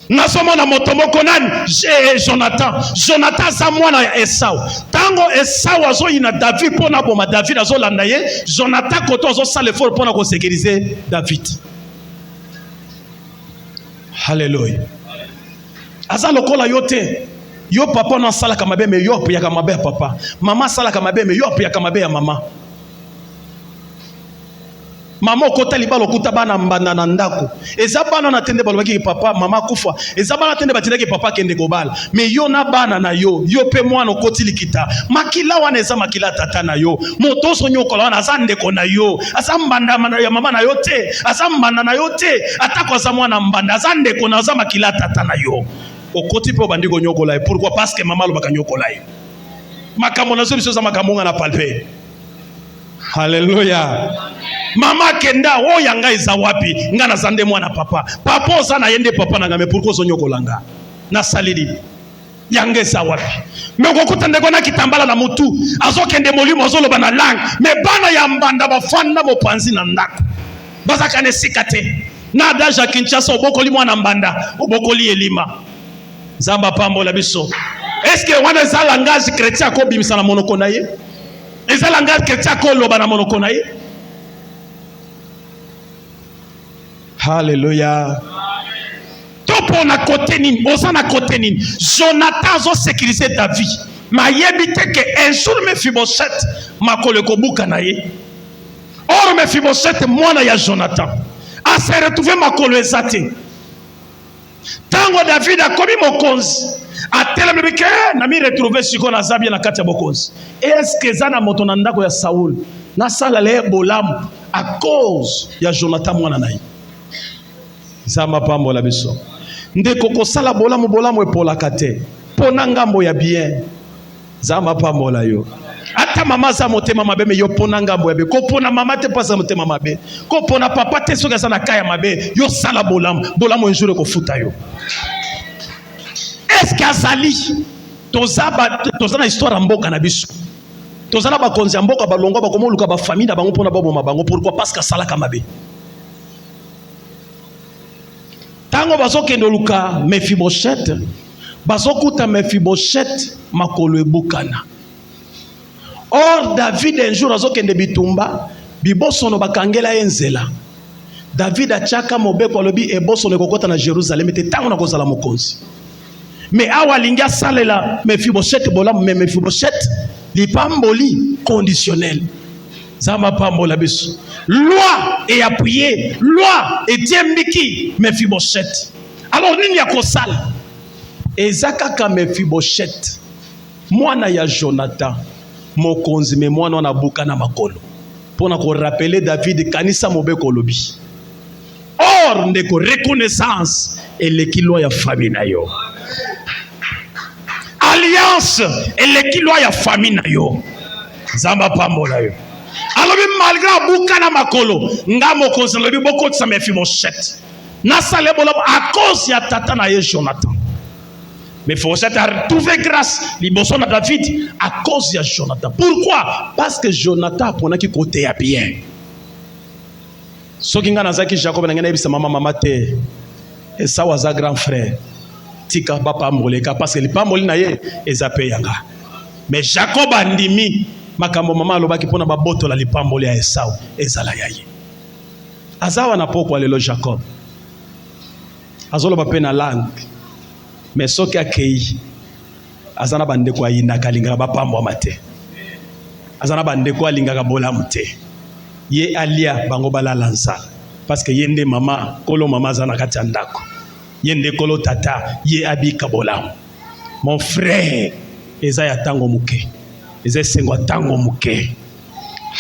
nasomo na moto moko nani Jonathan za mwana ya Esau tango Esau azo ina David pona boma David azo landa ye Jonathan koto azo sala effort pona ko sécuriser David hallelujah aza lokola yote yo papa na sala kama be me yo pia kama be papa mama sala kama be me yo pia kama be ya mama mama okota libalo kuta bana mbanda na ndako eza bana na tende balobaki papa mama kufa eza bana tende batindaki papa kende kobala me yo na bana na yo pe mwana okoti likita makila wana eza makila tata na yo moto so nyokola wana aza ndeko na yo aza mbanda ya mama na yo te aza mbanda na yo te atako aza mwana mbanda aza ndeko na aza makila tata na yo okoti po bandiko nyokola pourquoi parce que mama lobaka nyokola makambo na zo biso za makambo na palpe hallelujah mama kenda o yanga eza wapi nga na zande mwana papa papa oza na yende papa na ngame pourquoi zo nyokolanga na salidi yanga eza wapi me okokuta ndeko na kitambala na mutu azokende molimo azoloba na langue me bana ya mbanda bafanda mopanzi na ndako bazaka ne sikate na daja Kinshasa obokoli mwana mbanda obokoli elima zamba pambola biso est-ce que wana za langage chrétien ko bimisa na monoko na ye eza langage chrétien ko loba na monoko na ye hallelujah topo na côté nini oza na côté nini Jonathan zo sécuriser David ma yebite que un jour Mephibosheth makolo ko buka na ye or Mephibosheth mwana ya Jonathan a se retrouver makolo ezate tango David akomi mokonzi atelemi bike na mi retrouver siko na zabia na kati ya bokonzi est-ce que za na moto na ndako ya Saul na sala le bolamu à cause ya Jonathan mwana na ye zama pambola biso ndeko kosala bolamu epolaka te pona ngambo ya bien zama pambola yo ata mama za motema mabe me yo pona ngambo ya be ko pona mama te pasa motema mabe ko pona papa te soka sana kaya mabe yo sala bolamu njure ko futa yo est-ce que azali toza na histoire mboka na biso toza na bakonzi mboka balongo bakomo luka ba famille na bango pona baboma bango pourquoi parce que sala kamabe tango bazokende luka Mephibosheth bazokuta Mephibosheth makolo ebukana Or David un jour azokende bitumba bibosono bakangela enzela. David achaka mobeko alobi ebosono kokota na Jérusalem te tango na kozala mokonzi. Mais awa linga salela Mephibosheth bola Mephibosheth lipamboli conditionnel. Zama pambola biso. Loi et appuyé, loi et tiembiki Mephibosheth. Alors nini ya kosala? Ezaka ka Mephibosheth. Mwana ya Jonathan mokonzi me mwana na buka na makolo. Pona ko rappeler David kanisa mobeko lobi. Or ndeko reconnaissance elekilo ya famille na yo. Alliance elekilo ya famille na yo. Zamba pambola yo. Alors malgré buka na makolo nga mokonzi lobi boko tsa Mephibosheth. Na sale bolo à cause ya tata na ye Jonathan. Mais Mephibosheth a trouvé grâce liboso na David à cause de Jonathan. Pourquoi? Parce que Jonathan a pris côté à bien. Soki nga nazaki Jacob na ngena ebisa mama te. Et ça waza grand frère. Tika papa moleka parce que le pamoli na ye ezape yanga. Mais Jacob andimi makambo mama alobaki pona ba boto la lipamboli ya Esau ezala yaye. Azawa na poko lelo Jacob. Azolo ba pe na langue. Mais soki akei azana bandeko ayina kalinga ba pambo mate. Azana bandeko alinga bola mute. Ye alia bango balala nsa parce que yende mama kolo mama zana kati ya ndako. Yende kolo tata ye abika bola. Mon frère eza ya tango muke. Eza sengo tango muke.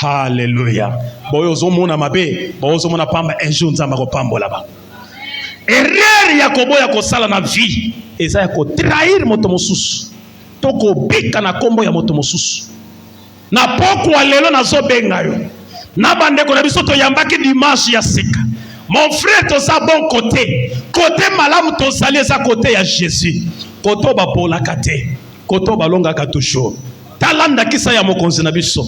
Hallelujah. Boyo zomona mabe, boyo zomona pamba un jour nzamba ko pambola ba. Erreur ya koboya kosala na vie eza ya ko trahir moto mosusu. Toko bika na kombo ya moto mosusu. Na poko lelo nazo benga yo. Na bandeko na biso to yambaki dimanche ya sika. Mon frère to sa bon côté. Côté malamu to sali eza côté ya Jésus. Koto ba pola kate. Koto ba longa ka toujours. Talanda kisa ya mokonzi na biso.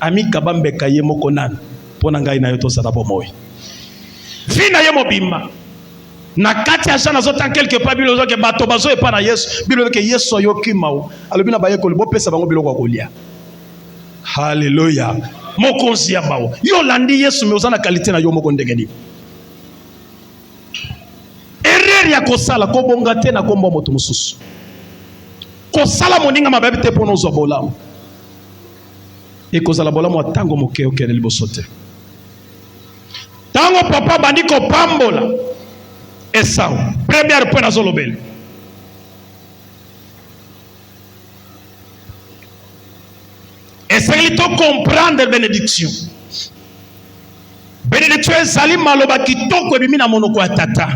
Ami kabambe kaye moko nana. Pona ngai na yo to sala bomoy. Fina ye mobimba. Na kati ya jana zota quelque part bilo zoke bato bazo epa na Yesu bilo ke Yesu yoki mawo alobi na bayeko libo pesa bango bilo kwa kolia. Hallelujah. Mokonzi ya bawo yo landi Yesu me ozana qualité na yo moko ndengeni. Erreur ya kosala ko bonga te na kombo moto mususu. Kosala moninga mababi te pono zo bolamu. E kozala bolamu atango moke okene libosote. Tango papa bandiko pambola Esau, première point à Zolobel. Essayez de comprendre la bénédiction. Bénédiction est salim maloba kitoko ebimina monoko atata.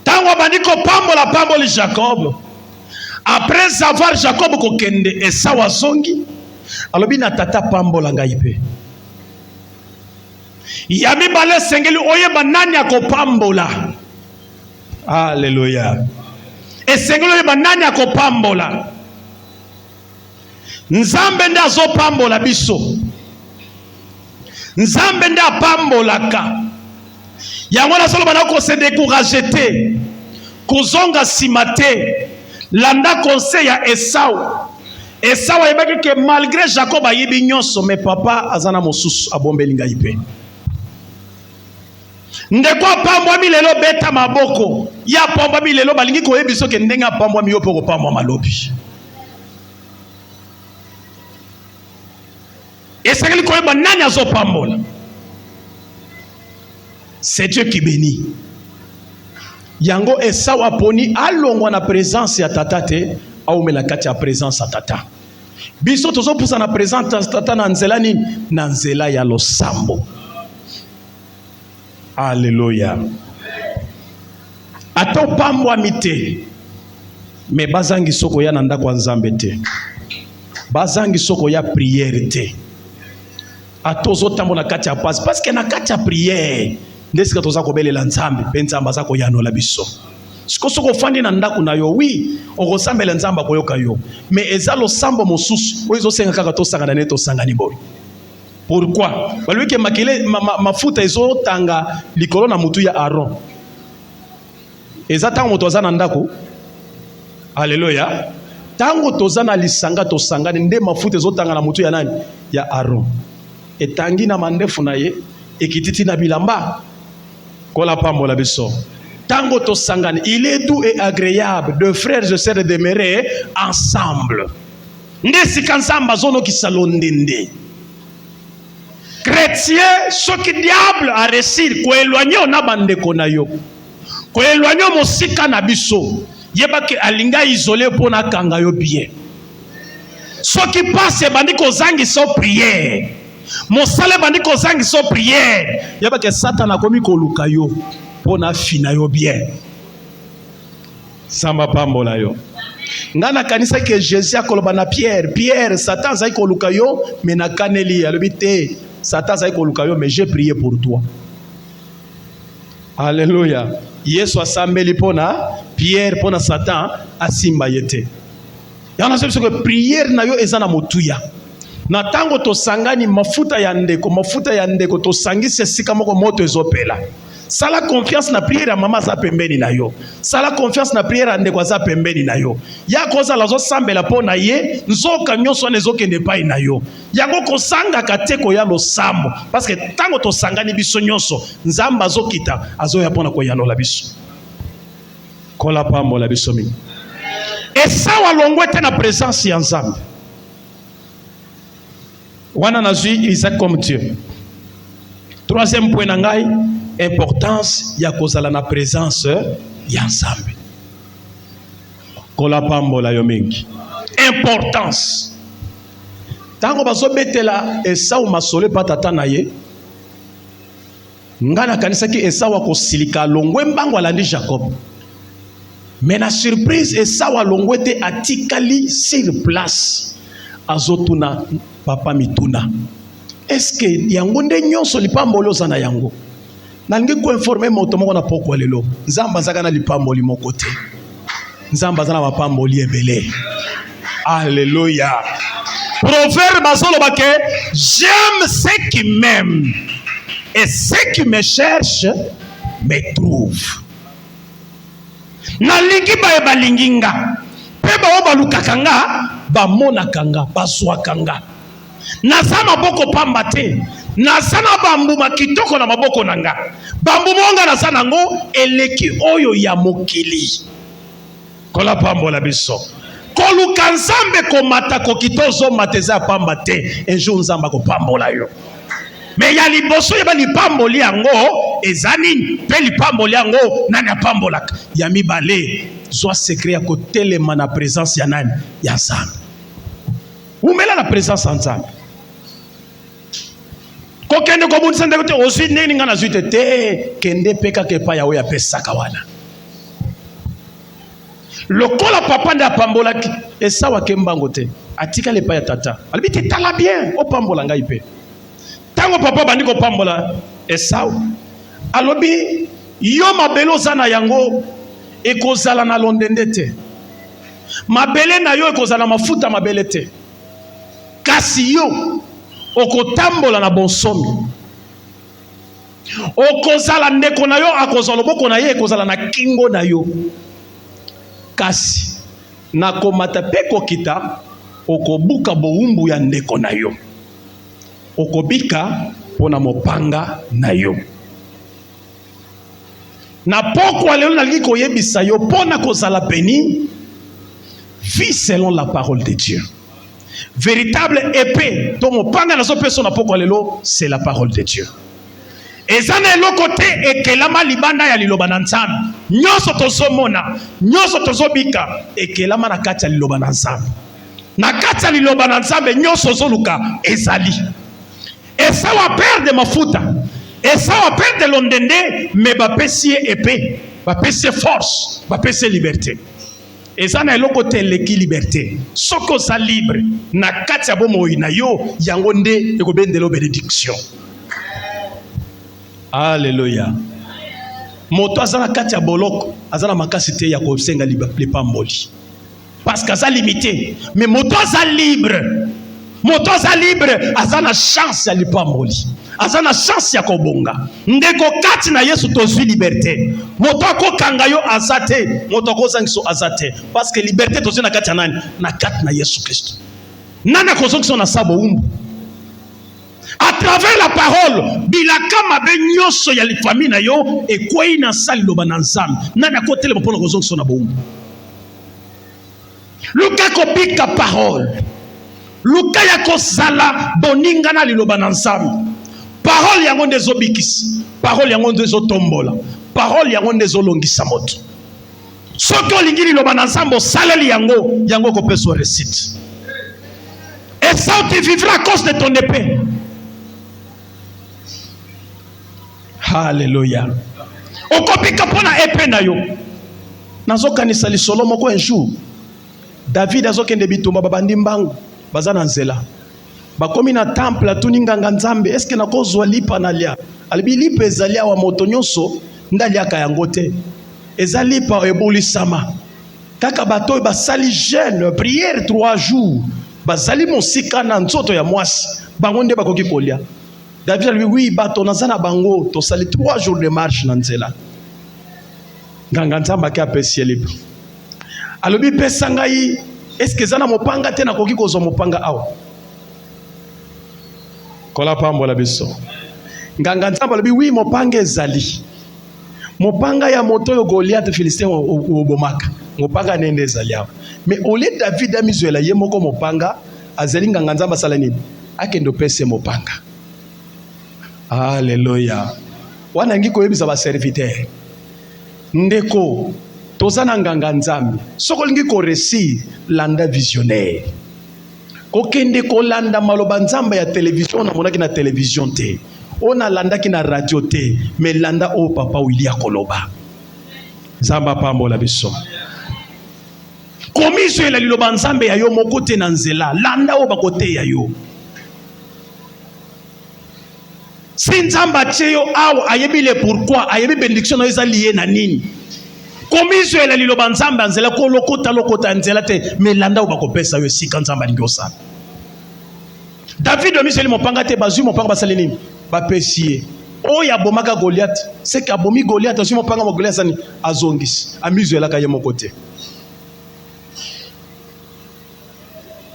Tango bandiko pambola pamboli Jacob. Après savoir Jacob kokende Esau azongi, alobi na tata pambola ngaipe. Yami bale sengeli oyeba nani akopambola. Hallelujah. E sengeli oyeba nani akopambola. Nzambe nda azopambola biso. Nzambe nda apambolaka. Yango na solo bana ko se décourager te. Kozonga simate. Landa conseil ya Esau. Esau ayebaki ke malgré Jacob ayebi nyonso mais papa azana mosusu abombeli ngai pe. Ndeko pambwa milelo beta maboko ya pambwa milelo balingi ko yebiso ke ndenga pambwa miyo poko pambwa malobi. Esengeli ko yeba nani azo pambola. C'est Dieu qui bénit. Yango Esau aponi alongwa na présence ya tata te au mela kati ya présence ya tata. Biso tozo pusa na présence ya tata na nzela ni na nzela ya losambo. Alléluia. Ato pambwa mite. Me bazangi soko ya nanda kwa nzambe te. Bazangi soko ya prière te. Ato zotambo na kati ya pasi. Parce que na kati ya prière. Ndesika toza kobelela nzambe. Pe nzamba zako yano la biso. Siko soko fandi na ndaku na yo. Oui. Oko sambele nzamba koyoka yo. Me ezalo sambo mosusu. Oizo senga kaka to sanga na neto sanga ni boy. Pourquoi? Parce que mafuta ezo tanga likolo na mutu ya Aaron. Eza tanga moto azana ndako. Alléluia. tango tozana lisanga tosangani nde mafuta ezotanga na mutu ya nani ya Aaron etangi na mandefu na ye ekititi na bilamba kola pambola biso tango tosangani. Il est doux et agréable de frères et sœurs de demeurer ensemble. Ndesi kansamba zono kisalondende. Chrétien, ce qui diable a réussi, ko éloigner na bandeko na yo. Ko éloigner mosika na biso. Yeba ke alinga isolé pona kanga yo bien. Ce qui passe bandi ko zangi so prière. Mosale bandi ko zangi so prière. Yeba ke Satan akomi ko luka yo pona fina yo bien. Samba pambola yo. Ngana kanisa ke Jésus akoloba na Pierre, Satan zai ko luka yo mais na kaneli alobite Satan zai ko luka yo mais j'ai prié pour toi. Alléluia. Yesu asambeli pona Pierre pona Satan asimba yete. Yana sema que prière na yo ezana motuya. Na tango to sangani mafuta ya ndeko to sangise sika moko moto ezopela. Sala confiance na prière ya mama za pembeni na yo. Sala confiance na prière ya ndeko za pembeni na yo. Ya koza lazo sambela pona ye nzoka nyonso nezokende pai na yo. Yango kosanga kateko ya losambo parce que tango to sangani biso nyonso nzamba azokita azoya pona ko yano la biso. Kola pambo la biso mingi. Esawa longwete na présence ya nzambe. Wana nazui Isaac comme Dieu. Troisième point nangai, importance ya kozala na présence ya nzambe. Kola pambo la yo mingi. Importance. Tango bazo betela Esau masole patata na ye. Ngana kanisa ki Esau ko silika longwe mbango alandi Jacob. Mais la surprise Esau longwete atikali sur place. Azotuna papa mituna. Est-ce que yango nde nyonso lipamboli ozana yango? Nalingi ko informer moto moko na poko lelo. Nzamba zaka na lipamboli moko te. Nzamba zana mapamboli ebele. Alléluia. Proverbe bazolo bake, j'aime ceux qui m'aiment et ceux qui me cherchent me trouvent. Nalingi ba balinginga. Peba obalukakanga ba monakanga baswakanga. Naza maboko pamba te. Naza na bambu makitoko na maboko nanga. Bambu monga naza nango eleki oyo ya mokili. Kola pambo la biso. Koluka nzambe komata kokitozo mateza pamba te. Un jour nzamba ko pambola yo. Mais ya liboso yeba lipamboli yango ezani pe lipamboli yango nani apambolaka. Ya mibale zwa secret ya kotelema na présence ya nani ya nzambe. Umela na présence ya nzambe. Kokende ko munisa ndeko te ozi neni ngana zuite te kende peka ke pa ya oya pesaka wana. Lokola papa nda pambola Esawa kembango te atika le pa ya tata. Alibi te tala bien o pambola ngai pe. Tango papa bandi ko pambola Esau alobi yo mabelo zana yango ekozala na londende te. Mabele na yo ekozala mafuta mabele te. Kasi yo okotambola na bonsomi. Okozala ndeko na yo akozala loboko na ye ekozala na kingo na yo. Kasi na komata pe kokita okobuka boumbu ya ndeko na yo. Okobika pona mopanga na yo. Na poko alelo nalingi koyebisa yo pona kozala peni vie selon la parole de Dieu. Véritable épée to mopanga na so peso na poko alelo c'est la parole de Dieu. Ezana eloko te ekelama libanda ya liloba na nzambe. Nyonso tozomona, nyonso tozobika ekelama na kati ya liloba na nzambe. Na kati ya liloba na nzambe nyonso zoluka ezali. Esau a perdre mafuta. Esau a perdre londende, mais bapesi épée, bapesi force, bapesi liberté. Ezana eloko te leki liberté. Soko sa libre na kati ya bomoi na yo yango nde ekobendelo bénédiction. Alléluia. Moto azana kati ya boloko, azana makasi te ya kosenga lipamboli. Parce que ça limité, mais moto aza libre. moto aza libre aza na chance ya lipamboli, aza na chance ya kobonga. Ndeko kati na Yesu tozwi liberté. Moto akokanga yo aza te, moto akozangiso aza te, parce que liberté tozwi na kati ya nani? Na kati na Yesu Kristo. Nana kozongiso na sabo umbu. À travers la parole, bilaka mabe nyonso ya famille na yo ekwei na sali loba na nzambe. Nana kotele mpona kozongiso na boumbu. Luka kopika parole. Luka ya kozala boninga na liloba na nzambe. Parole yango ndezo bikisi. Parole yango ndezo tombola. Parole yango ndezo longisa moto. Soki olingi liloba na nzambe osaleli yango kopeso réussite. Et ça tu vivras à cause de ton épée. Alléluia. Okopika pona épée na yo. Nazokanisa lisolo moko un jour. David azokende bitumba babandi mbangu baza na nzela. Bakomi na temple atuni nganga nzambe, est-ce que nakozwa lipa na lia? Alibi lipa ezali awa moto nyonso ndaliaka yango te. Ezali lipa ebolisama. Kaka bato basali jeûne, prière 3 jours. Bazali mosika na nzoto ya mwasi. Bango nde bakoki kolia. David lui oui bato nazana bango to sali 3 jours de marche na nzela. Nganga nzamba ka pesi libre. Alobi pesa ngai, est-ce que zana mopanga te na koki kozwa mopanga awa? Kola pambola biso. Nganga nzamba alobi oui mopanga ezali. Mopanga ya moto yo Goliath Philistin obomaka. Mopanga nende ezali awa. Mais au lieu David amizuela ye moko mopanga, azali nganga nzamba sala nini? Akendo pese mopanga. Alléluia. Wana ngi koyebisa ba serviteur. Ndeko tozana nganga nzambe. Soko lingi ko réussir landa visionnaire. Kokende ko landa maloba nzamba ya télévision na monaki na télévision te. Ona landa ki na radio te, mais landa o papa Willia koloba. Nzamba pambola biso. Komiso ela liloba nzambe ya yo moko te na nzela, landa o bakote ya yo. Si nzamba tcheyo awa ayebile pourquoi, ayebi bénédiction na eza lié na nini. Komiso ela liloba nzambe nzela ko lokota nzela te, mais landa o bakopesa yo sika nzamba lingi osala. David omiseli mopanga te bazui mopanga basali nini? Bapesie. Oya bomaka Goliath, c'est que abomi Goliath aussi mopanga mo Goliath sani azongisi. Amizuela ka ye mokote.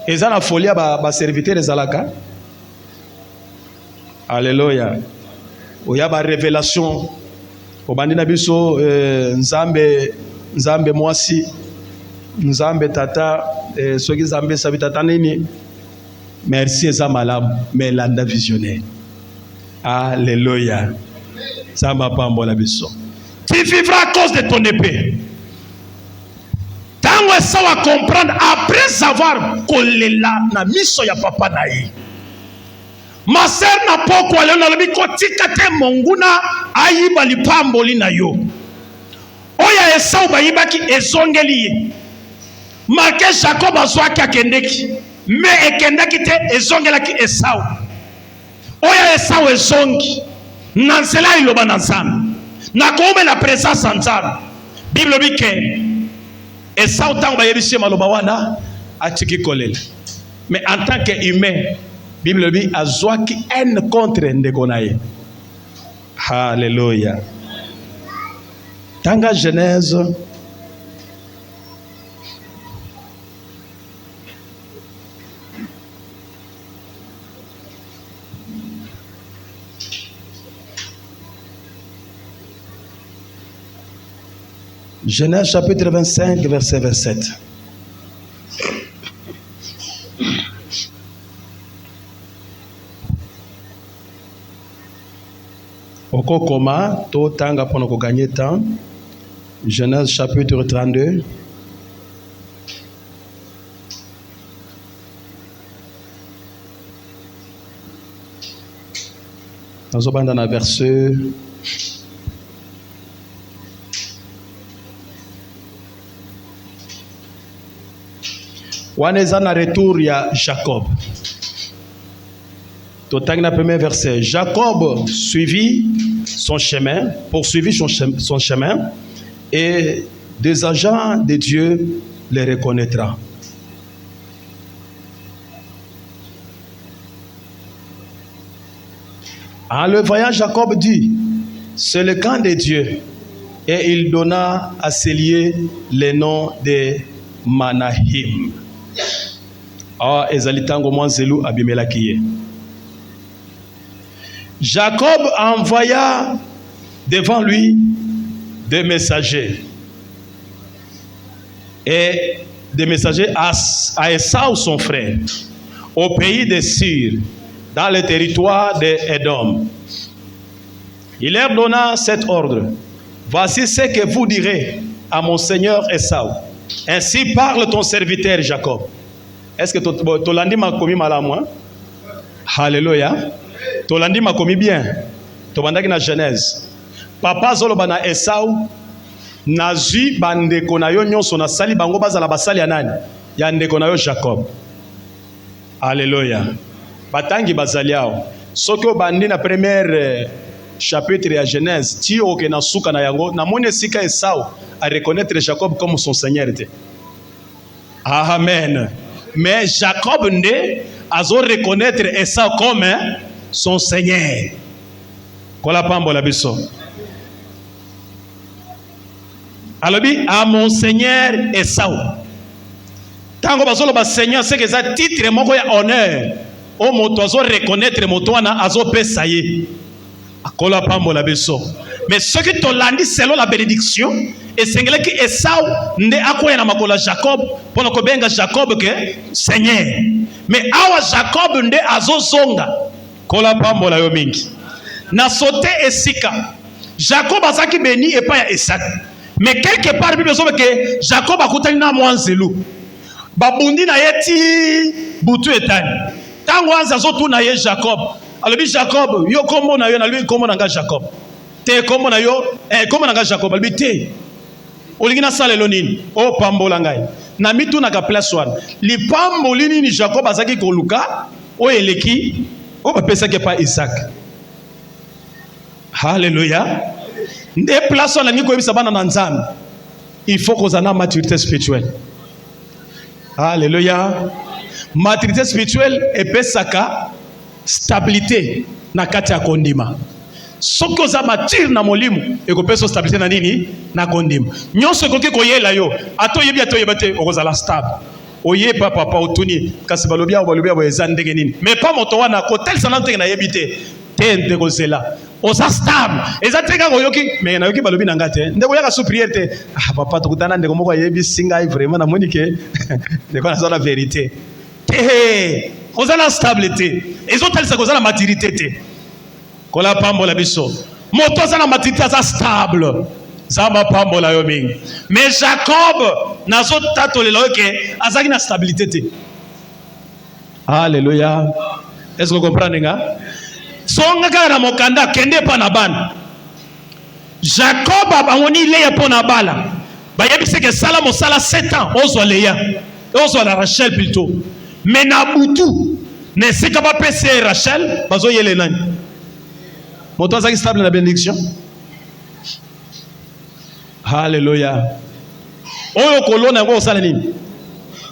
Eza na folia ba serviteur ezalaka. Alléluia. Oya ba révélation. Obandi na biso nzambe mwasi, nzambe tata, soki nzambe sabi tata nini. Merci eza malamu, mais landa visionnaire. Alléluia. Ça m'a pas embola biso. Tu vivras à cause de ton épée. Tango ça va comprendre après avoir kolela na miso ya papa na ye. Ma sœur na poko ale na lobi kotika te monguna ayiba lipamboli na yo. Oya Esau bayibaki ezongeli ye. Marke Jacob azwaki akendeki. Mais ekendaki te ezongelaki Esau. Oya Esau ezongi. Nansela iloba na nzambe. Na koome la présence en nzambe. Bible dit que Esau tango bayebisi maloba wana atiki kolela. Mais en tant qu'humain, Bible dit azwaki haine contre ndeko na ye. Alléluia. Tanga Genèse Genèse chapitre 25, verset 27. Okokoma, to tanga pour nous gagner temps. Genèse chapitre 32. Nous sommes dans le verset. Waneza na retour ya Jacob. Totang na premier verset. Jacob poursuivit son chemin et des agents de Dieu les reconnaîtra. En le voyant, Jacob dit, c'est le camp de Dieu. Et il donna à ses lieux le nom de Manahim. Ah, ezalitango mwanzelu abimela kiye. Jacob envoya devant lui des messagers. Et des messagers à Esaü, son frère, au pays de Sir, dans le territoire d'Édom. Il leur donna cet ordre. Voici ce que vous direz à mon seigneur Esaü. Ainsi parle ton serviteur Jacob. Est-ce que Tolandi m'a commis mal à moi? Alléluia. Tolandi m'a commis bien. Tobandaki na Genèse. Papa zoloba na Esaü. Nazui bandeko na yo nyonso na sali bango bazala basali ya nani? Ya ndeko na yo Jacob. Alléluia. Batangi bazali yao. Soki obandi na première chapitre ya Genèse, ti oke na suka na yango, na mone sika Esaü a reconnaître Jacob comme son seigneur. Amen. Mais Jacob ne azo reconnaître Esaü comme son seigneur. Kola pambo la biso. Alors, à mon seigneur Esaü. Tango bazolo ba seigneur, c'est que ça titre moko ya honneur. O moto azo reconnaître moto wana azo pesa ye. Akola pambo la beso. Mais ce qui tolandi selon la bénédiction, et c'est que Esaü nde akoya na makola Jacob, pour ko benga Jacob que seigneur. Mais awa Jacob nde azo zonga. Kola pambo la yo mingi. Na sauté esika. Jacob azaki béni et pas ya Isaac. Mais quelque part, Bible dit que Jacob a coûté na mwanzelu. Babundi na yeti butu etani. Tango anza zotu na ye Jacob. Alobi Jacob, yo kombo na yo na lui kombo na nga Jacob. Te kombo na yo, kombo na nga Jacob. Alobi te. Olingi na sala lonini. O pambola ngai. Na mitu na ka place one. Li pambolini ni Jacob azaki koluka. O eleki. O pesa ke pa Isaac. Hallelujah. Nde place on a ni ko yebisa bana na nzambe. Il faut qu'on ait une maturité spirituelle. Alléluia. Maturité spirituelle et pesaka stabilité na kati ya kondima. Soko za mature na molimu e ko pesa stabilité na nini na kondima. Nyonso ko ke ko yela yo ato yebi te okozala stable. Oye papa otuni kasi balobia bo ezandenge nini. Mais pas moto wana ko tel sanante na yebite. Tende kozela. Osa stable. Ezateka koyoki mais na yoki balobi na ngate. Ndeko yaka sous prière te. Ah papa tokutana ndeko moko yebi singa vraiment na monike. Ndeko na la vérité. Eh, kozala stabilité. Ezotalisa kozala maturité te. Kola pambola biso. Moto za na maturité za stable. Zamba pambola yo mingi. Mais Jacob nazo tatolela ke azaki na stabilité te. Alléluia. Est-ce que vous comprenez nga? Songa kana mokanda kende pa na bana. Jacob abangoni leya po na bala. Ba yebise ke sala mo sala 7 ans ozwa leya. Ozwa la Rachel plutôt. Mais na butu ne sika ba pese Rachel bazo yele nani. Moto azaki stable na bénédiction. Alléluia. Oyo kolona ngo sala nini?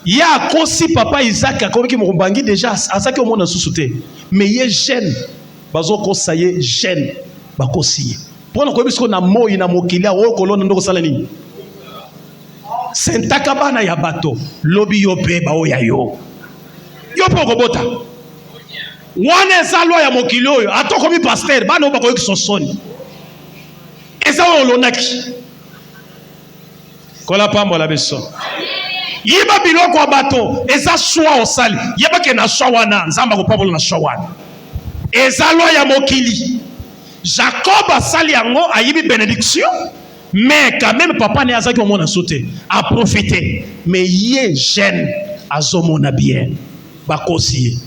Ya kosi papa Isaac akoki mokumbangi déjà asaki omona susute. Mais ye jeune bazo kosaye jeune bakosi. Pona ko bisko na moyi na mokilia oyo kolona ndoko sala nini? Sentaka bana ya bato lobi yo pe ba oya yo. Yo poko bota. Wana ezalo ya mokili oyo atoko mi pasteur bana oba ko sosoni. Eza olonaki. Kola pambo la beso. Yiba biloko wa bato eza shwa osali. Yeba ke na shwa wana nzamba ko pambo na shwa wana. Ezalo ya mokili. Jacob asali yango ayibi bénédiction. Mais quand même papa ne azaki omona sauté a profité. Mais yé jeune azomona bien. Bakosi.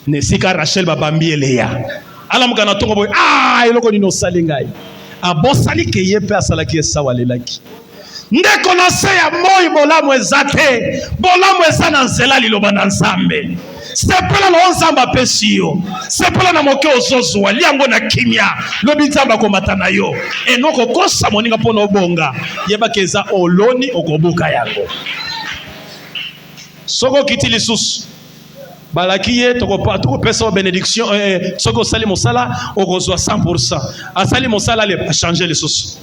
Ne sika Rachel babambi eleya. Ala mukana tongo boy eloko nino sali ngai. Abosali ke ye pe asala ki sawa lelaki. Ndeko na se ya moi bolamu ezate. Bolamu ezana nzela liloba na nzambe. Sepela na nzamba pesi yo. Sepela na moke ozozwa liango na kimia. Lobi nzamba komata na yo. Enoko kosa moninga pona obonga. Yeba keza oloni okobuka yango. Soko kiti lisusu. balakiye toko pesa bénédiction soko sali mosala okozwa 100%. Asali mosala le changer les sources.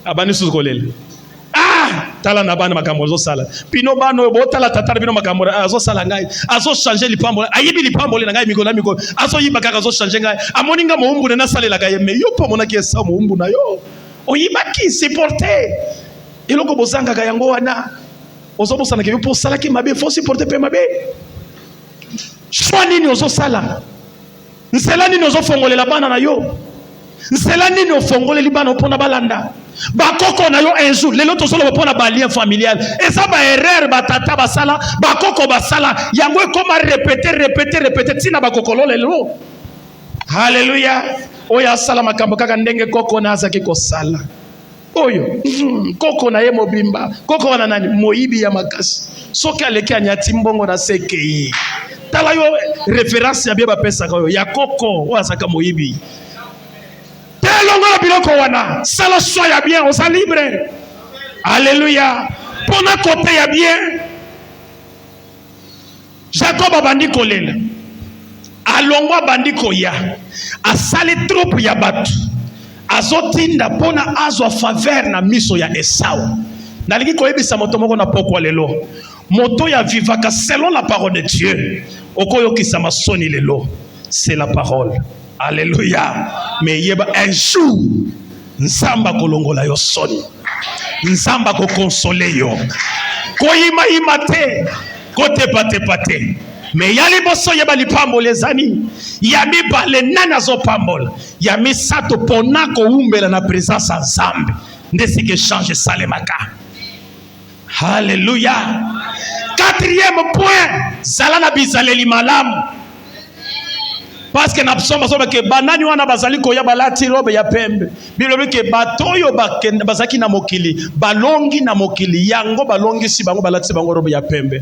Abani sous kolele. Tala na bana makambo zo sala. Pino bano bo tala tatara bino makambo azo sala ngai. Azo changer lipambo. Ayibi lipambo le na ngai mikola miko. Azo yiba kaka zo changer ngai. Amoninga moumbu na sala la gaye me yo po monaki esa moumbu na yo. Oyiba ki supporter. Eloko bozanga ga yango wana. Ozo bosana ke yo po sala ki mabe faut supporter pe mabe. Choix nini ozo sala. Nsela nini ozo fongolela bana na yo. Nsela nini ofongoleli bana opona balanda. Bakoko na yo un jour lelo tosolo pona ba lien familial et ça ba erreur ba tata ba sala bakoko ba sala yango ekoma répéter tina bakoko lelo. Hallelujah. Oya sala makambo kaka ndenge koko na azaki ko sala. Oyo koko na ye mobimba koko wana nani moyibi ya makasi soki aleki anyati mbongo na sekei tala yo référence ya bia ba pesa ko ya koko wa saka moyibi. Longola biloko wana sala choix ya bien osa libre. Alléluia. Pona côté ya bien Jacob abandi kolela alongwa bandi koya asali troupe ya batu azotinda pona azwa faveur na miso ya Esau. Nalingi koyebisa moto moko na pokwa lelo moto ya vivaka selon la parole de Dieu okoyokisa masoni lelo c'est la parole. Alléluia. Mais yeba un jour nzamba kolongola yo soni nzamba ko consoler yo koyima imate kote pate mais yali boso yeba lipambo lezani yami bale nana zo pambol yami sato pona ko umbela na présence nzambe ndesi ke change salemaka. Alléluia. Quatrième point zalana bizaleli malamu. Parce que n'absomba soba ke banani wana bazali koya balati robe ya pembe bilobi ke batoyo bazaki na mokili balongi na mokili yango balongi si bango balati bango robe ya pembe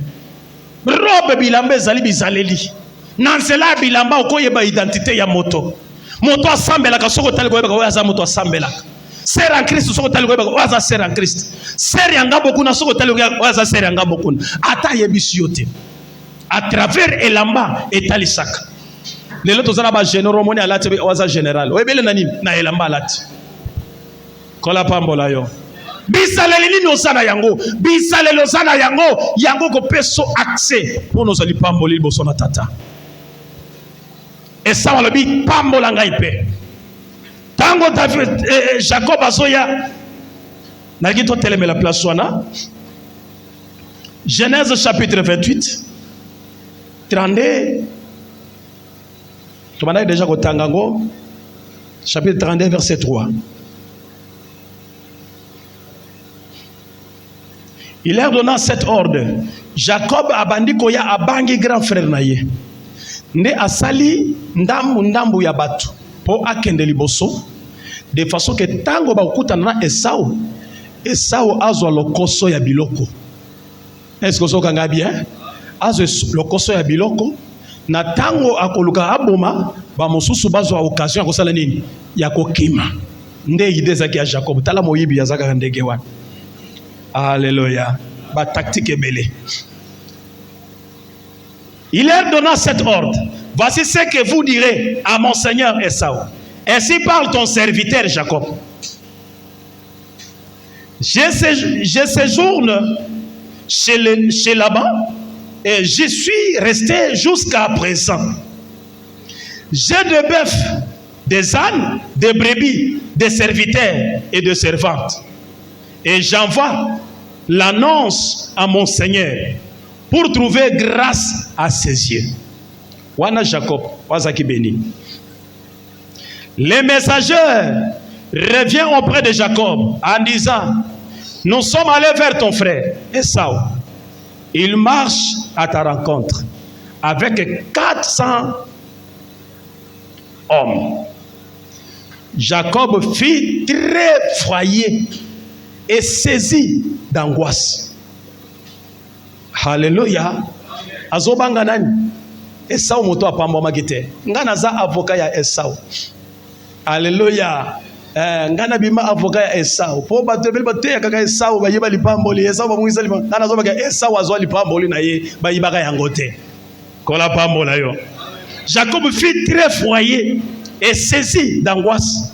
robe bilamba ezali bizaleli nansela bilamba okoyeba identité ya moto asambelaka soko tali koyeba ko aza moto asambelaka ser en Christ soko tali koyeba ko aza ser en Christ ser yanga bokuna soko tali ko aza ser yanga bokuna ata yebisi yote à travers elamba etalisaka. Lelo tozana ba généraux moni alati waza général oyebele nani na elamba alati kola pambola yo bisaleli nini osana yango bisaleli osana yango ko peso accès pour nos ali pamboli boso na tata et ça wala bi pambola ngai pe tango David Jacob azoya na gito teleme la place wana Genèse chapitre 28 32. Tu m'as déjà au Tangango, chapitre 32, verset 3. Il leur donna cet ordre. Jacob abandi koya abangi grand frère naye. Nde asali ndambu ya batu. Po akende liboso. De façon que tango ba ukuta na Esau azwa lokoso ya biloko. Est-ce que ça kanga bien? Azwa lokoso ya biloko. Na tango akoluka aboma ba mosusu bazwa occasion ya kosala nini ya kokima nde idée zaki ya Jacob tala moyibi yazaka ndege wana. Alléluia. Ba tactique ebele. Il leur donna cet ordre. Voici ce que vous direz à mon seigneur Esau. Ainsi parle ton serviteur Jacob. Je séjourne chez Laban et j'y suis resté jusqu'à présent. J'ai des bœufs, des ânes, des brebis, des serviteurs et des servantes. Et j'envoie l'annonce à mon Seigneur pour trouver grâce à ses yeux. Wana Jacob, wazaki béni. Les messagers reviennent auprès de Jacob en disant: nous sommes allés vers ton frère Esau. Il marche à ta rencontre avec 400 hommes. Jacob fut très effrayé et saisi d'angoisse. Alléluia. Azobanga nani? Esau moto apamba magite. Ngana za avocat ya Esau. Alléluia. Ngana bima avocat ya Esau. Po batebeli bateya kaka Esau bayeba lipamboli. Esau bamwisa lipamboli. Ngana zo baka Esau azwa lipamboli na ye bayibaka yango te. Jacob fut très effrayé et saisi d'angoisse.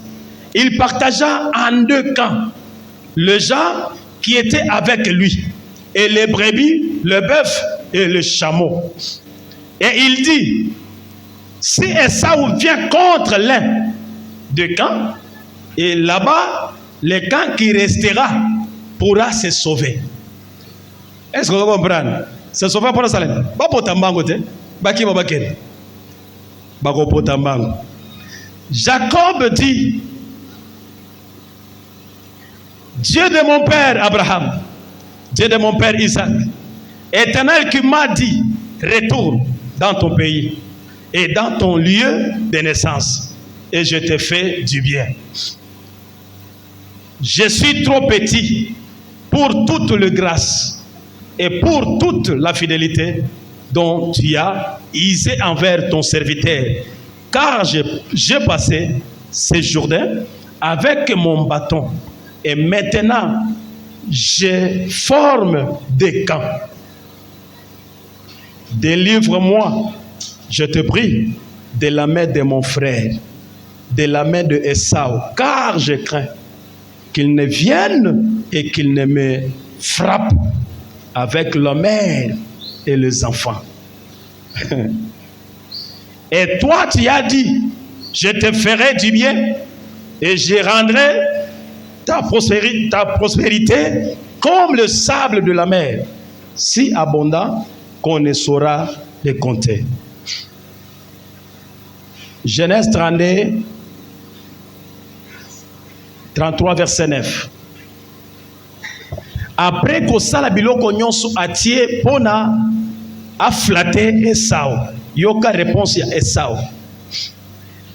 Il partagea en deux camps les gens qui étaient avec lui, et les brebis, le bœuf et le chameau. Et il dit, si Esaü vient contre l'un des camps, et là-bas, le camp qui restera pourra se sauver. Est-ce que vous comprenez? Se sauver pour la salle. Ba potambango te, ba ki ba ken. Ba ko potambango. Jacob dit, Dieu de mon père Abraham, Dieu de mon père Isaac, Éternel qui m'a dit, retourne dans ton pays et dans ton lieu de naissance, et je te fais du bien. Je suis trop petit pour toute la grâce et pour toute la fidélité dont tu as usé envers ton serviteur, car j'ai passé ces Jourdain avec mon bâton, et maintenant je forme des camps. Délivre-moi, je te prie, de la main de mon frère, de la main de Esaü, car je crains qu'il ne vienne et qu'il ne me frappe avec la mère et les enfants. Et toi, tu as dit, je te ferai du bien et je rendrai ta prospérité comme le sable de la mer, si abondant qu'on ne saura les compter. Genèse 33, verset 9. Après kosala biloko nyonso atie pona a flatter Esaü. Yoka réponse ya Esaü.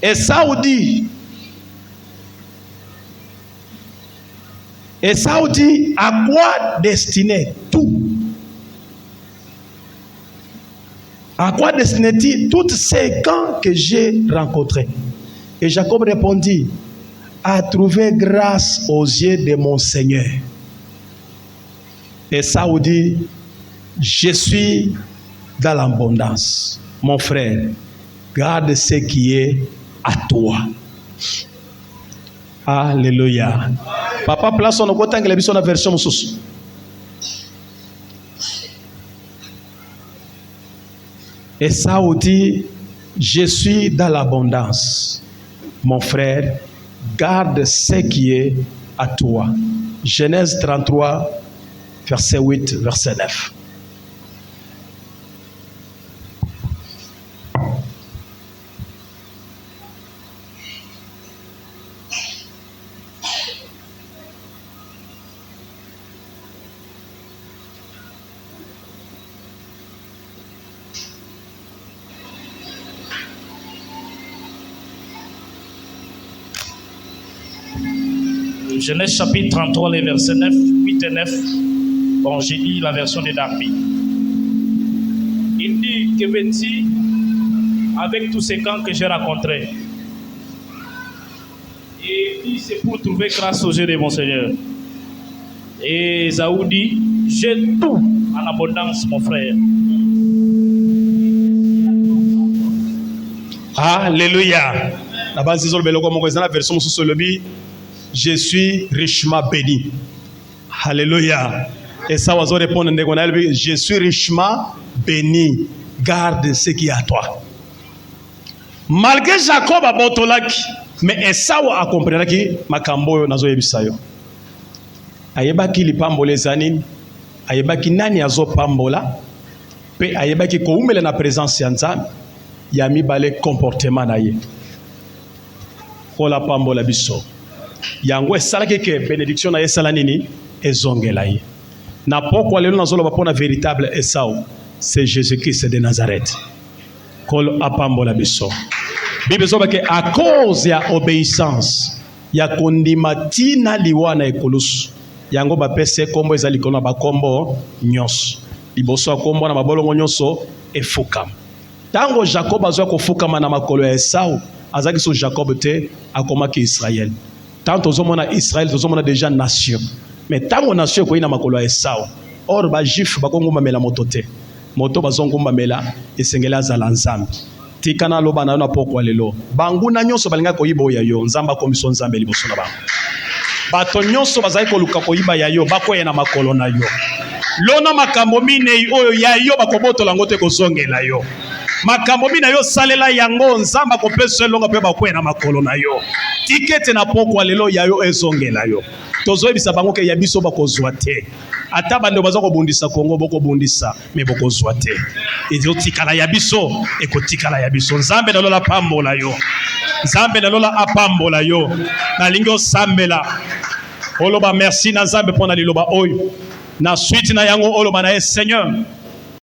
Esaü dit, à quoi destiné tout? À quoi destiné-t-il tous ces camps que j'ai rencontrés? Et Jacob répondit, à trouver grâce aux yeux de mon Seigneur. Esaü dit, je suis dans l'abondance. Mon frère, garde ce qui est à toi. Alléluia. Papa, place on a la version sous. Esaü dit, je suis dans l'abondance. Mon frère, garde ce qui est à toi. Genèse 33, verset 8, verset 9. Genèse chapitre 33, les versets 9, 8 et 9. Bon, j'ai lu la version de Darby. Il dit, que veux-tu avec tous ces camps que j'ai rencontrés? Et il dit, c'est pour trouver grâce aux yeux de mon Seigneur. Et Esaü dit, j'ai tout en abondance, mon frère. Alléluia. La base de la version sous le lit. Je suis richement béni. Alléluia. Et ça va répondre, je suis richement béni. Garde ce qui est à toi. Malgré Jacob a botolaki, mais Esaü a compris que makambo nazo yebisayo. Ayebaki lipambole zanini, ayebaki nani azo pambola, pe ayebaki ko umele na présence ya Nzambe, ya mibale comportement na ye. Kola pambola biso. Yango esalaki ke bénédiction na esala nini ezongela ye. Na pokwa lelo nazolo bapona véritable Esaü, c'est Jésus-Christ de Nazareth. Kol apambola biso. Bible zoba ke à cause ya obéissance ya kondimati na liwana ekolusu. Yango bapese kombo ezali kono ba kombo nyonso. Liboso kombo na mabolongo nyonso efukama. Tango Jacob azwa kofukama na makolo ya Esaü, azaki so Jacob te akomaki Israël. Tant tozomona Israël, tozomona déjà nation. Mais tant on nation ko ina makolo ya Esaü, or ba juif ba kongo mamela motote. moto bazongomba mela esengela zala nzambe tikana loba na na pokwa lelo banguna nyonso balinga koyiba ya yo nzamba komiso nzambe liboso na bango bato nyonso bazali koluka koyiba ya yo bakoya na makolo na yo lona makambo mine oyo ya yo bakobotola ngo te kozongela yo makambo mina yo salela yango nzamba kopesa elonga pe bakoya na makolo na yo tikete na pokwa lelo ya yo ezongela yo tozoyebisa bango ke ya biso bakozwa te ata bando baza kobundisa Kongo bokobundisa me bokozwa te ezotikala ya biso ekotikala ya biso nzambe na lola pambola yo nzambe na lola apambola yo na lingo sambela oloba merci na nzambe pona liloba oyo na suite na yango oloba na Seigneur